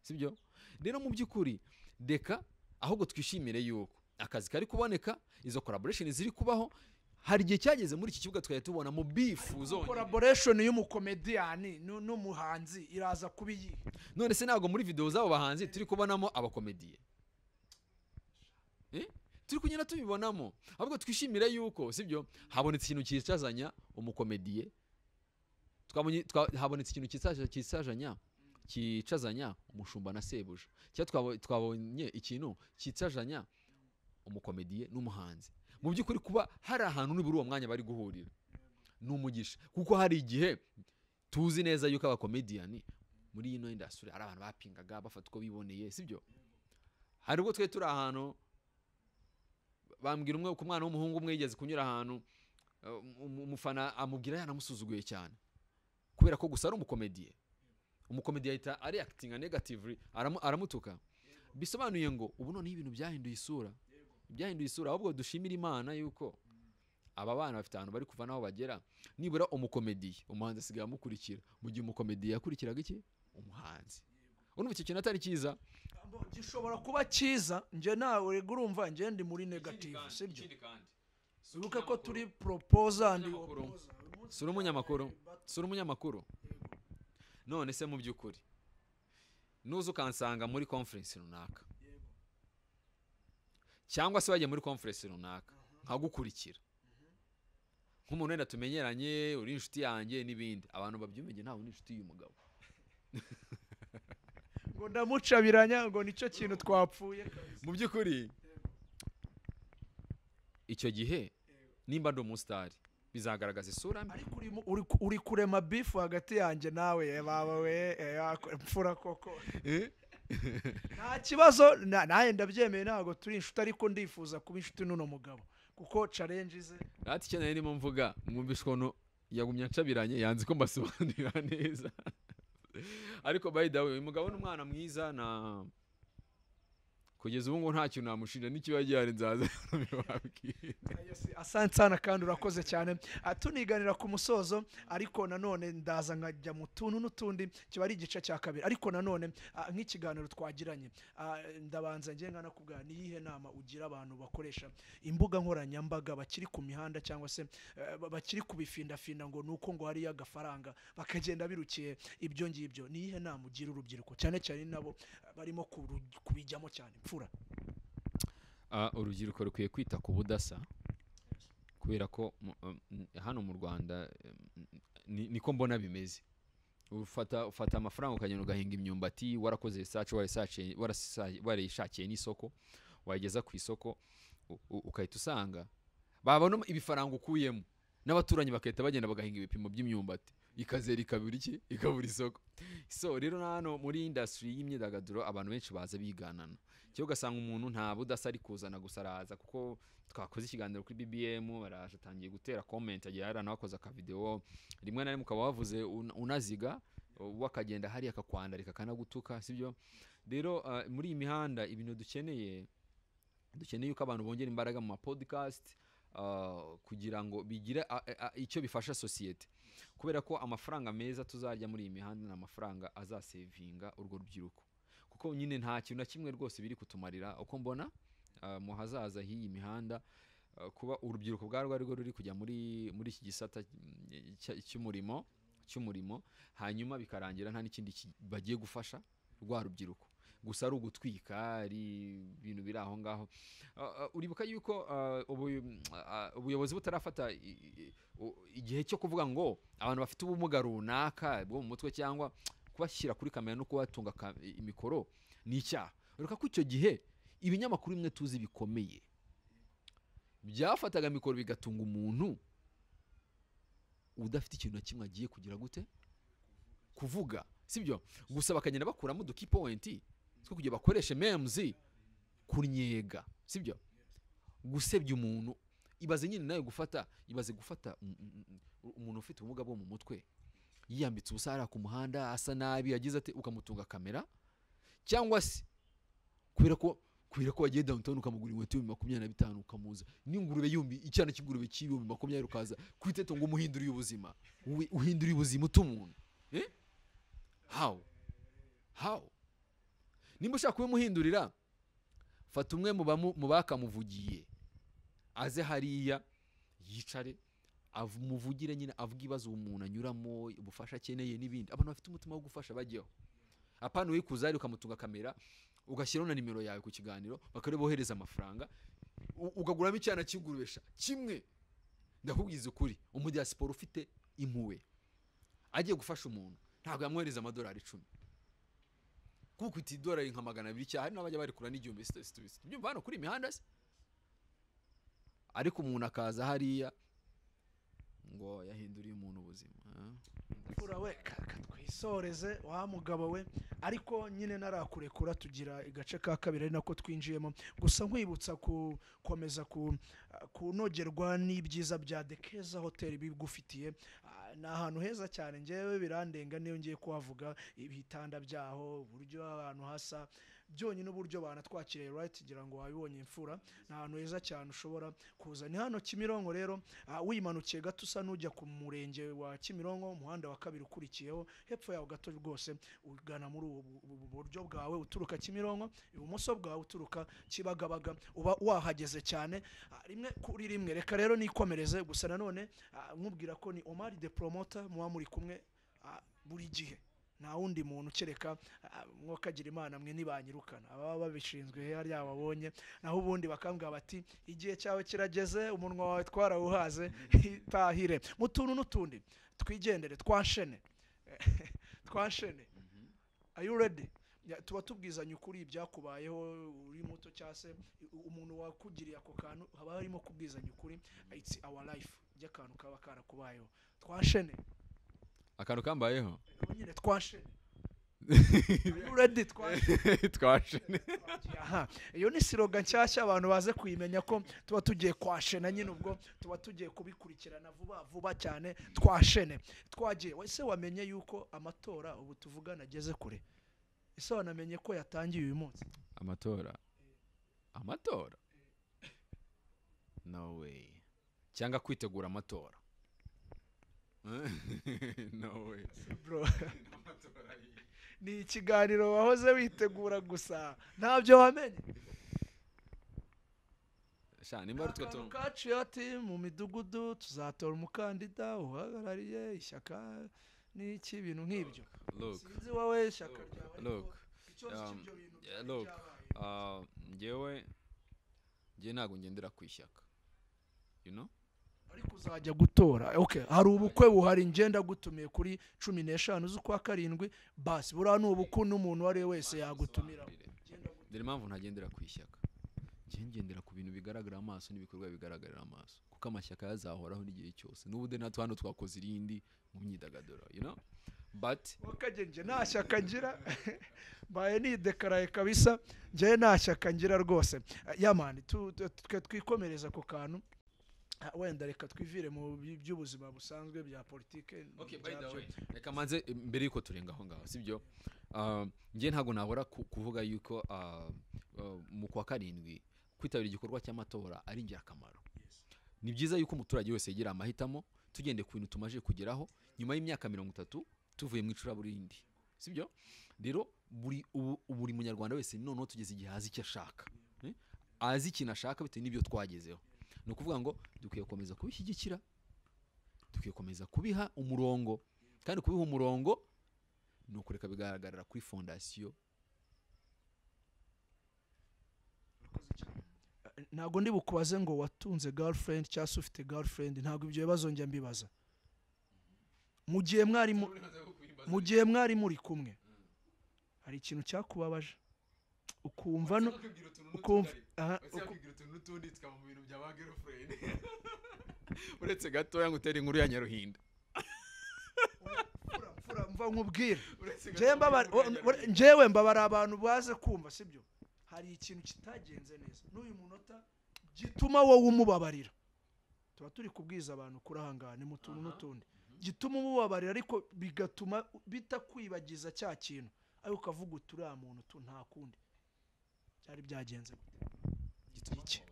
[SPEAKER 1] sibyo? Rero mu by'ukuri deka ahubwo twishimire yuko akazi kari kuboneka, izo collaboration ziri kubaho. Hari igihe cyageze muri iki kibuga twaye tubona mu bifuzo
[SPEAKER 2] collaboration y'umukomediyani n'umuhanzi iraza kubiyi.
[SPEAKER 1] None se ntago muri video zabo bahanzi turi kubonamo abakomediye, turi kunyina tubibonamo. Ahubwo twishimire yuko, sibyo, habonetse ikintu cyicazanya umukomediye, habonetse ikintu cyicazanya umushumba na sebuja, cyangwa twabonye ikintu cyicazanya umukomediye n'umuhanzi. Mu by'ukuri kuba hari ahantu niburi uwo mwanya bari guhurira n'umugisha, kuko hari igihe tuzi neza yuko abakomediyani muri ino industry ari abantu bapingaga bafata uko biboneye, sibyo? Hari ubwo twe turi ahantu bambwira umwe ku mwana w'umuhungu umwe yigeze kunyura ahantu umufana amubwira yanamusuzuguye cyane kubera ko gusa ari umukomediye. Umukomediye ahita ari acting negatively aramutuka. Bisobanuye ngo ubu none ibintu byahinduye isura, ahubwo dushimira Imana yuko aba bana bafite ahantu bari kuva naho bagera. Nibura umukomediye umuhanzi asigaye amukurikira, mu gihe umukomediye yakurikiraga iki umuhanzi. Urumva iki kintu atari cyiza?
[SPEAKER 2] Gishobora kuba cyiza, nje nawe urumva nje ndi muri negative, sibyo? Uruka ko turi proposer ndi
[SPEAKER 1] sura umunyamakuru. None se mu by'ukuri nuzo kansanga muri conference runaka, cyangwa se wagiye muri conference runaka nkagukurikira nk'umuntu wenda tumenyeranye, uri inshuti yanjye n'ibindi, abantu babyumenge ntawe ni inshuti y'umugabo.
[SPEAKER 2] ngo ndamucabiranya ngo nicyo kintu twapfuye
[SPEAKER 1] mu by'ukuri icyo gihe nimba ndi umusitari bizagaragaza isura mbi.
[SPEAKER 2] ariko uri kurema bifu hagati yanjye nawe baba we mfura koko nta kibazo nawe ndabyemeye ntabwo turi inshuti ariko ndifuza kuba inshuti n'uno mugabo kuko challenge ze
[SPEAKER 1] ati icyo nari ndimo mvuga mwumvishe ukuntu yagumye acabiranye yanze ko mbasobanurira neza ariko by the way uyu mugabo n'umwana mwiza na kugeza ubu ngo nta kintu namushinja n'ikiba gihari nzaza
[SPEAKER 2] asante sana kandi urakoze cyane tuniganira ku musozo ariko nanone ndaza nkajya mu tuntu n'utundi kiba ari igice cya kabiri ariko nanone nk'ikiganiro twagiranye ndabanza ngiye nkana kubwira ni iyihe nama ugira abantu bakoresha imbuga nkoranyambaga bakiri ku mihanda cyangwa se bakiri kubifindafinda ngo nuko ngo hariyo agafaranga bakagenda birukiye ibyo ngibyo ni iyihe nama ugira urubyiruko cyane cyane nabo barimo kubijyamo cyane mfura
[SPEAKER 1] urubyiruko rukwiye kwita ku budasa kubera ko hano mu Rwanda niko mbona bimeze ufata amafaranga ukagenda ugahinga imyumbati warakoze research warayishakiye n'isoko wayigeza ku isoko ukahita usanga babona ibifaranga ukuyemo n'abaturanyi bakahita bagenda bagahinga ibipimo by'imyumbati ikazera ikabura iki ikabura isoko. So rero hano muri industry y'imyidagaduro abantu benshi baza biganana cyo ugasanga umuntu nta budasa ari kuzana gusa araza kuko twakoze ikiganiro kuri BBM baraje atangiye gutera comment agiye yarana wakoze aka video rimwe na rimwe ukaba wavuze unaziga wakagenda hari akakwandarika kanagutuka sibyo. Rero muri iyi mihanda ibintu dukeneye uko abantu bongera imbaraga mu podcast kugira ngo bigire icyo bifasha society kubera ko amafaranga meza tuzarya muri iyi mihanda n'amafaranga azasevinga urwo rubyiruko kuko nyine nta kintu na kimwe rwose biri kutumarira uko mbona mu hazaza h'iyi mihanda kuba urubyiruko bwarwo ariko ruri kujya muri iki gisata cy'umurimo hanyuma bikarangira nta n'ikindi bagiye gufasha rwa rubyiruko gusa ari ugutwika ari ibintu biri aho ngaho. Uribuka yuko ubuyobozi butarafata igihe cyo kuvuga ngo abantu bafite ubumuga runaka bwo mu mutwe cyangwa kubashyira kuri kamera no kubatunga imikoro ni icyaha. Uruka ko icyo gihe ibinyamakuru bimwe tuzi bikomeye byafataga mikoro bigatunga umuntu udafite ikintu na kimwe agiye kugira gute kuvuga sibyo gusa bakagenda bakuramo duki point two kugira bakoreshe memes kunyega sibyo gusebya umuntu ibaze nyine nayo gufata umuntu ufite ubumuga bwo mu mutwe yiyambitse ubusara ku muhanda asa nabi yagize ati ukamutunga kamera cyangwa se kubera ko wagiye downtown ukamugura inkweto $25 ukamuza n'ingurube yumbi icyana cy'ingurube $20 ukaza kwiteto ngo umuhinduriye ubuzima uhinduriye ubuzima utumuntu how nimba ushaka kubimuhindurira fata umwe mu bakamuvugiye aze hariya yicare muvugire nyine avuga ibibazo umuntu anyuramo ubufasha akeneye n'ibindi abantu bafite umutima wo gufasha bajyeho apana wikuza ari ukamutunga kamera ugashyiraho na nimero yawe ku kiganiro bakarebohereza amafaranga ugaguramo icyana cy'ingurubesha kimwe ndakubwiza ukuri umudiaspora ufite impuwe agiye gufasha umuntu ntabwo yamwohereza $10 kuko iti $200 nka 200 cyane n'abajya bari kura n'igihumbi situbisi byumva hano kuri imihanda se ariko umuntu akaza hariya ngo yahinduriye umuntu ubuzima
[SPEAKER 2] we twisoreze wa mugabo we ariko nyine narakurekura tugira igace ka kabiri ari nako twinjiyemo gusa nkwibutsa gukomeza kunogerwa n'ibyiza bya Dekeza Hotel bigufitiye ni ahantu heza cyane ngewe birandenga niyo ngiye kuhavuga ibitanda byaho uburyo abantu hasa byonyine uburyo banatwakiriye right kugira ngo wabibonye imfura ni ahantu heza cyane ushobora kuza ni hano Kimironko rero wimanukiye gato usa n'ujya ku murenge wa Kimironko umuhanda wa kabiri ukurikiyeho hepfo yaho gato rwose ugana muri ubu buryo bwawe uturuka Kimironko ibumoso bwawe uturuka Kibagabaga uba wahageze cyane rimwe kuri rimwe reka rero nikomereze gusa nanone nkubwira ko ni Omar the promoter muba muri kumwe buri gihe nta wundi muntu kereka mwokagira Imana mwe nibanyirukana ababa babishinzwe hari yababonye naho ubundi bakambwa bati igihe cyawe kirageze umunwa wawe twarawuhaze tahire mutuntu n'utundi twigendere twashene are you ready tuba tubwizanya ukuri ibyakubayeho uri muto cyase umuntu wakugiriye ako kantu haba harimo kubwizanya ukuri. It's our life y'akantu kaba karakubayeho. Twashene
[SPEAKER 1] akantu kambayeho
[SPEAKER 2] nyine twashene already
[SPEAKER 1] twashene.
[SPEAKER 2] aha iyo ni slogan nshyashya abantu baze kuyimenya ko tuba tugiye kwashena nyine ubwo tuba tugiye kubikurikirana vuba cyane. Twashene twagiye wese wamenye yuko amatora ubu tuvugana ageze kure. Ese wanamenye ko yatangiye uyu munsi
[SPEAKER 1] amatora no way cyangwa kwitegura amatora no way
[SPEAKER 2] bro ni ikiganiro wahoze witegura gusa ntabyo wamenye
[SPEAKER 1] nimba ari twe
[SPEAKER 2] kaciye ati mu midugudu tuzatora umukandida uhagarariye ishyaka n'iki ibintu nk'ibyo. Sinzi wowe ishyaka ryawe
[SPEAKER 1] njyewe ntabwo ngendera ku ishyaka
[SPEAKER 2] ariko uzajya gutora. Okay, hari ubukwe buhari ngenda gutumiye kuri 15 z'ukwa karindwi basi buriya ni ubukwe n'umuntu wari wese yagutumira.
[SPEAKER 1] Dore impamvu ntagendera ku ishyaka ngendera ku bintu bigaragara amaso n'ibikorwa bigaragarira amaso kuko amashyaka yazahoraho n'igihe cyose n'ubude natwe hano twakoze irindi mu myidagaduro but
[SPEAKER 2] wakagenje nta shyaka ngira baye ni dekaraye kabisa ngiye nta shyaka ngira rwose. Yamani twikomereza ku kantu wenda reka twivire mu by'ubuzima busanzwe bya politike.
[SPEAKER 1] Okay, by the way reka manze mbere yuko turenga aho ngaho sibyo ngiye ntago nabora kuvuga yuko mu kwa karindwi kwitabira igikorwa cy'amatora ari ingirakamaro. Ni byiza yuko umuturage wese yegira amahitamo tugende ku bintu tumaje kugeraho nyuma y'imyaka 30 tuvuye mu icuraburindi sibyo. Rero buri munyarwanda wese noneho tugeze igihe azi icyo ashaka azi ikintu ashaka bitewe n'ibyo twagezeho. No kuvuga ngo dukwiye komeza kubishyigikira dukwiye komeza kubiha umurongo kandi kubiha umurongo no kureka bigaragarira kuri fondation.
[SPEAKER 2] Ntago ndi bukubaze ngo watunze girlfriend cyangwa ufite girlfriend ntago ibyo bibazo njya mbibaza. Mu gihe mwari muri kumwe hari ikintu cyakubabaje ukumva
[SPEAKER 1] n'utundi tukaba mu bintu bya ba girlfriend uretse gatoya ngutera inkuru ya Nyaruhinda
[SPEAKER 2] mva nkubwire njyewe mbabara abantu baze kumva sibyo. Hari ikintu kitagenze neza n'uyu munota gituma wowe umubabarira. Tuba turi kubwiza abantu kurahangana mu tuntu n'utundi gituma umubabarira ariko bigatuma bitakwibagiza cya kintu ayo ukavuga uturiya muntu nta kundi cyari byagenze gute.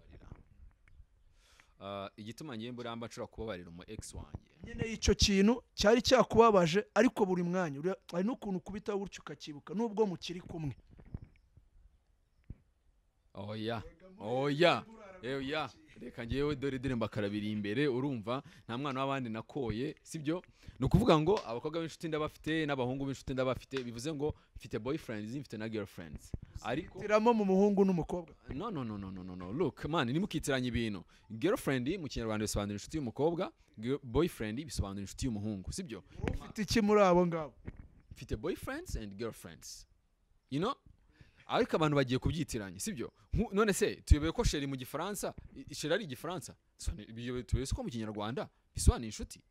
[SPEAKER 1] Igituma ngiye mbura mbacura kubabarira mu ex wanjye
[SPEAKER 2] nyine icyo kintu cyari cyakubabaje ariko buri mwanya ari n'ukuntu kubita buryo ukakibuka nubwo mukiri kumwe.
[SPEAKER 1] oya reka ngewe dore mbakarabiri imbere urumva nta mwana w'abandi nakoye sibyo. No kuvuga ngo abakobwa b'inshuti ndabafite n'abahungu b'inshuti ndabafite bivuze ngo mfite boyfriends mfite na girlfriends ariko
[SPEAKER 2] tiramo mu muhungu n'umukobwa.
[SPEAKER 1] No look man nimukitiranye ibintu. Girlfriend mu kinyarwanda bisobanura inshuti y'umukobwa boyfriend bisobanura inshuti y'umuhungu sibyo.
[SPEAKER 2] Ufite iki muri abo ngabo?
[SPEAKER 1] Mfite boyfriends and girlfriends ariko abantu bagiye kubyitiranya sibyo. None se tuyobeye ko Serie mu gifaransa Serie ari igifaransa tuyobeye ko mu kinyarwanda bisobanura inshuti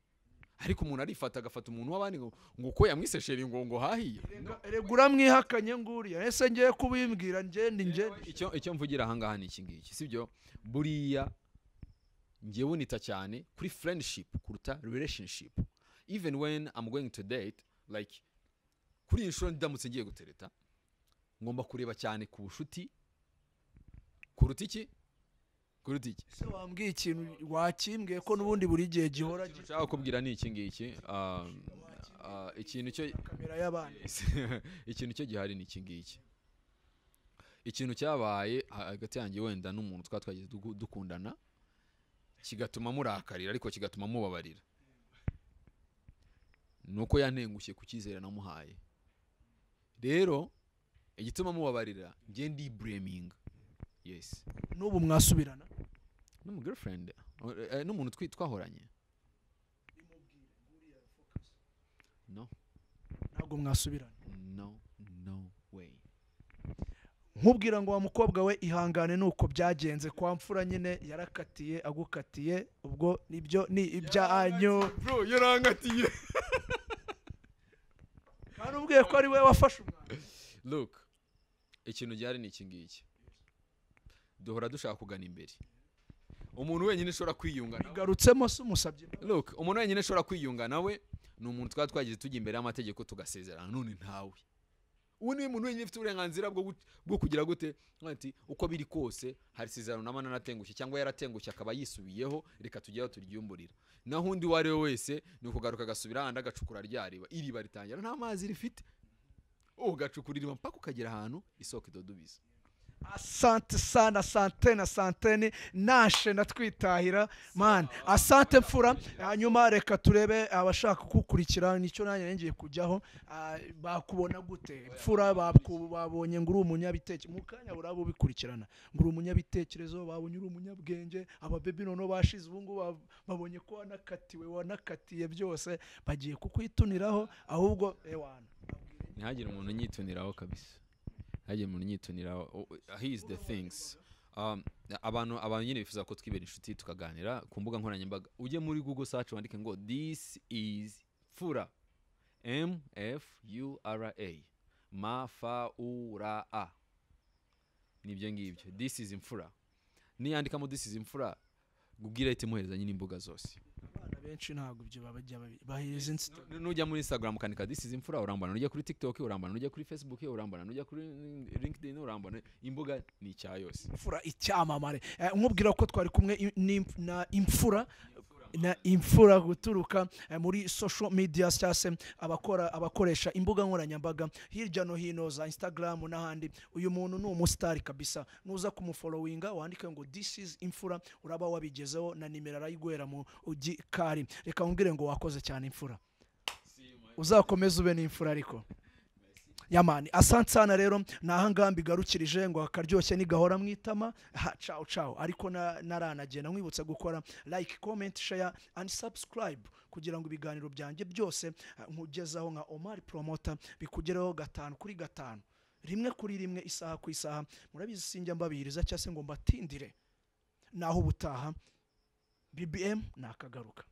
[SPEAKER 1] ariko umuntu arifata agafata umuntu w'abandi ngo uko yamwise Serie ngo hahiye
[SPEAKER 2] regura mwihakanye nguriya ese ngiye kubimbwira ngende
[SPEAKER 1] icyo mvugira aha ngaha ni iki ngiki sibyo. Buriya ngewe nita cyane kuri friendship kuruta relationship even when I'm going to date like kuri inshuro ndamutse ngiye gutereta ngomba kureba cyane ku bushuti kuruta iki
[SPEAKER 2] se wambwiye ikintu wakimbwiye ko nubundi buri gihe gihora
[SPEAKER 1] cyangwa kubwira ni iki ngiki ikintu cyo
[SPEAKER 2] kamera y'abandi
[SPEAKER 1] ikintu cyo gihari ni iki ngiki. Ikintu cyabaye hagati yanjye wenda n'umuntu twagize dukundana kigatuma murakarira ariko kigatuma mubabarira nuko yantengushye ku cyizere namuhaye. Rero igituma mubabarira ngiye ndi blaming. Yes.
[SPEAKER 2] N'ubu mwasubirana
[SPEAKER 1] n'umu girlfriend n'umuntu twahoranye?
[SPEAKER 2] No. Ntabwo mwasubirana?
[SPEAKER 1] No way.
[SPEAKER 2] nkubwira ngo wa mukobwa we ihangane nuko byagenze kwa mfura nyine yarakatiye agukatiye ubwo nibyo ni ibyanyu
[SPEAKER 1] bro yarangatiye
[SPEAKER 2] kandi ubwiye ko ari we wafashe umwana.
[SPEAKER 1] Look ikintu gihari ni iki ngiki duhora dushaka kugana imbere umuntu wenyine ushobora kwiyunga nawe
[SPEAKER 2] garutsemo se umusabye.
[SPEAKER 1] Look umuntu wenyine ushobora kwiyunga nawe ni umuntu twagize tujya imbere y'amategeko tugasezerana none ntawe uwo ni umuntu wenyine ufite uburenganzira bwo kugira gute ati uko biri kose hari isezerano n'amana natengushye cyangwa yaratengushye akaba yisubiyeho reka tujyeho turyumburira naho undi wari we wese ni ukugaruka agasubira ahandi agacukura ryariba iriba ritangira nta mazi rifite ugacukura iriba mpaka ukagera ahantu isoko idodubiza.
[SPEAKER 2] Asante sana santene nashe natwitahira man asante mfura. Hanyuma reka turebe abashaka kukurikira nicyo nanjye ngiye kujyaho bakubona gute mfura babonye nguru umunyabitekerezo mu kanya burabo bikurikirana nguru umunyabitekerezo babonye uri umunyabwenge ababebi nono bashize ubungu babonye ko wanakatiye byose bagiye kukwituniraho ahubwo ewana
[SPEAKER 1] ntihagire umuntu nyituniraho kabisa hagiye umuntu nyituniraho he is the things abantu nyine bifuza ko twibera inshuti tukaganira ku mbuga nkoranyambaga ujye muri Google search wandike ngo this is fura MFURA MAFURA nibyo ngibyo this is imfura niyandikamo this is imfura gubwira ite muhereza nyine imbuga zose
[SPEAKER 2] abana benshi ntago ibyo babajya bahiriza Instagram
[SPEAKER 1] nujya muri Instagram ukanika this is imfura urambana nujya kuri TikTok urambana nujya kuri Facebook urambana nujya kuri LinkedIn urambana imbuga ni cya yose
[SPEAKER 2] imfura icyamamare nkubwira ko twari kumwe na imfura guturuka muri social media cyase abakoresha imbuga nkoranyambaga hirya no hino za Instagram n'ahandi uyu muntu ni umustar kabisa nuza kumufollowinga wandike ngo this is imfura uraba wabigezeho na nimero arayigwera mu ugikari reka ngire ngo wakoze cyane imfura uzakomeza ube n'imfura ariko yamani asante sana rero nahangambi garukirije ngo akaryoshye ni gahora mwitama ciao ariko naranagenda nkwibutsa gukora like comment share and subscribe kugira ngo ibiganiro byanjye byose nkugezaho nka Omar Promoter bikugereho 5 kuri 5 rimwe kuri rimwe isaha ku isaha murabizi sinjya mbabiriza cyase ngo mbatindire naho ubutaha BBM nakagaruka.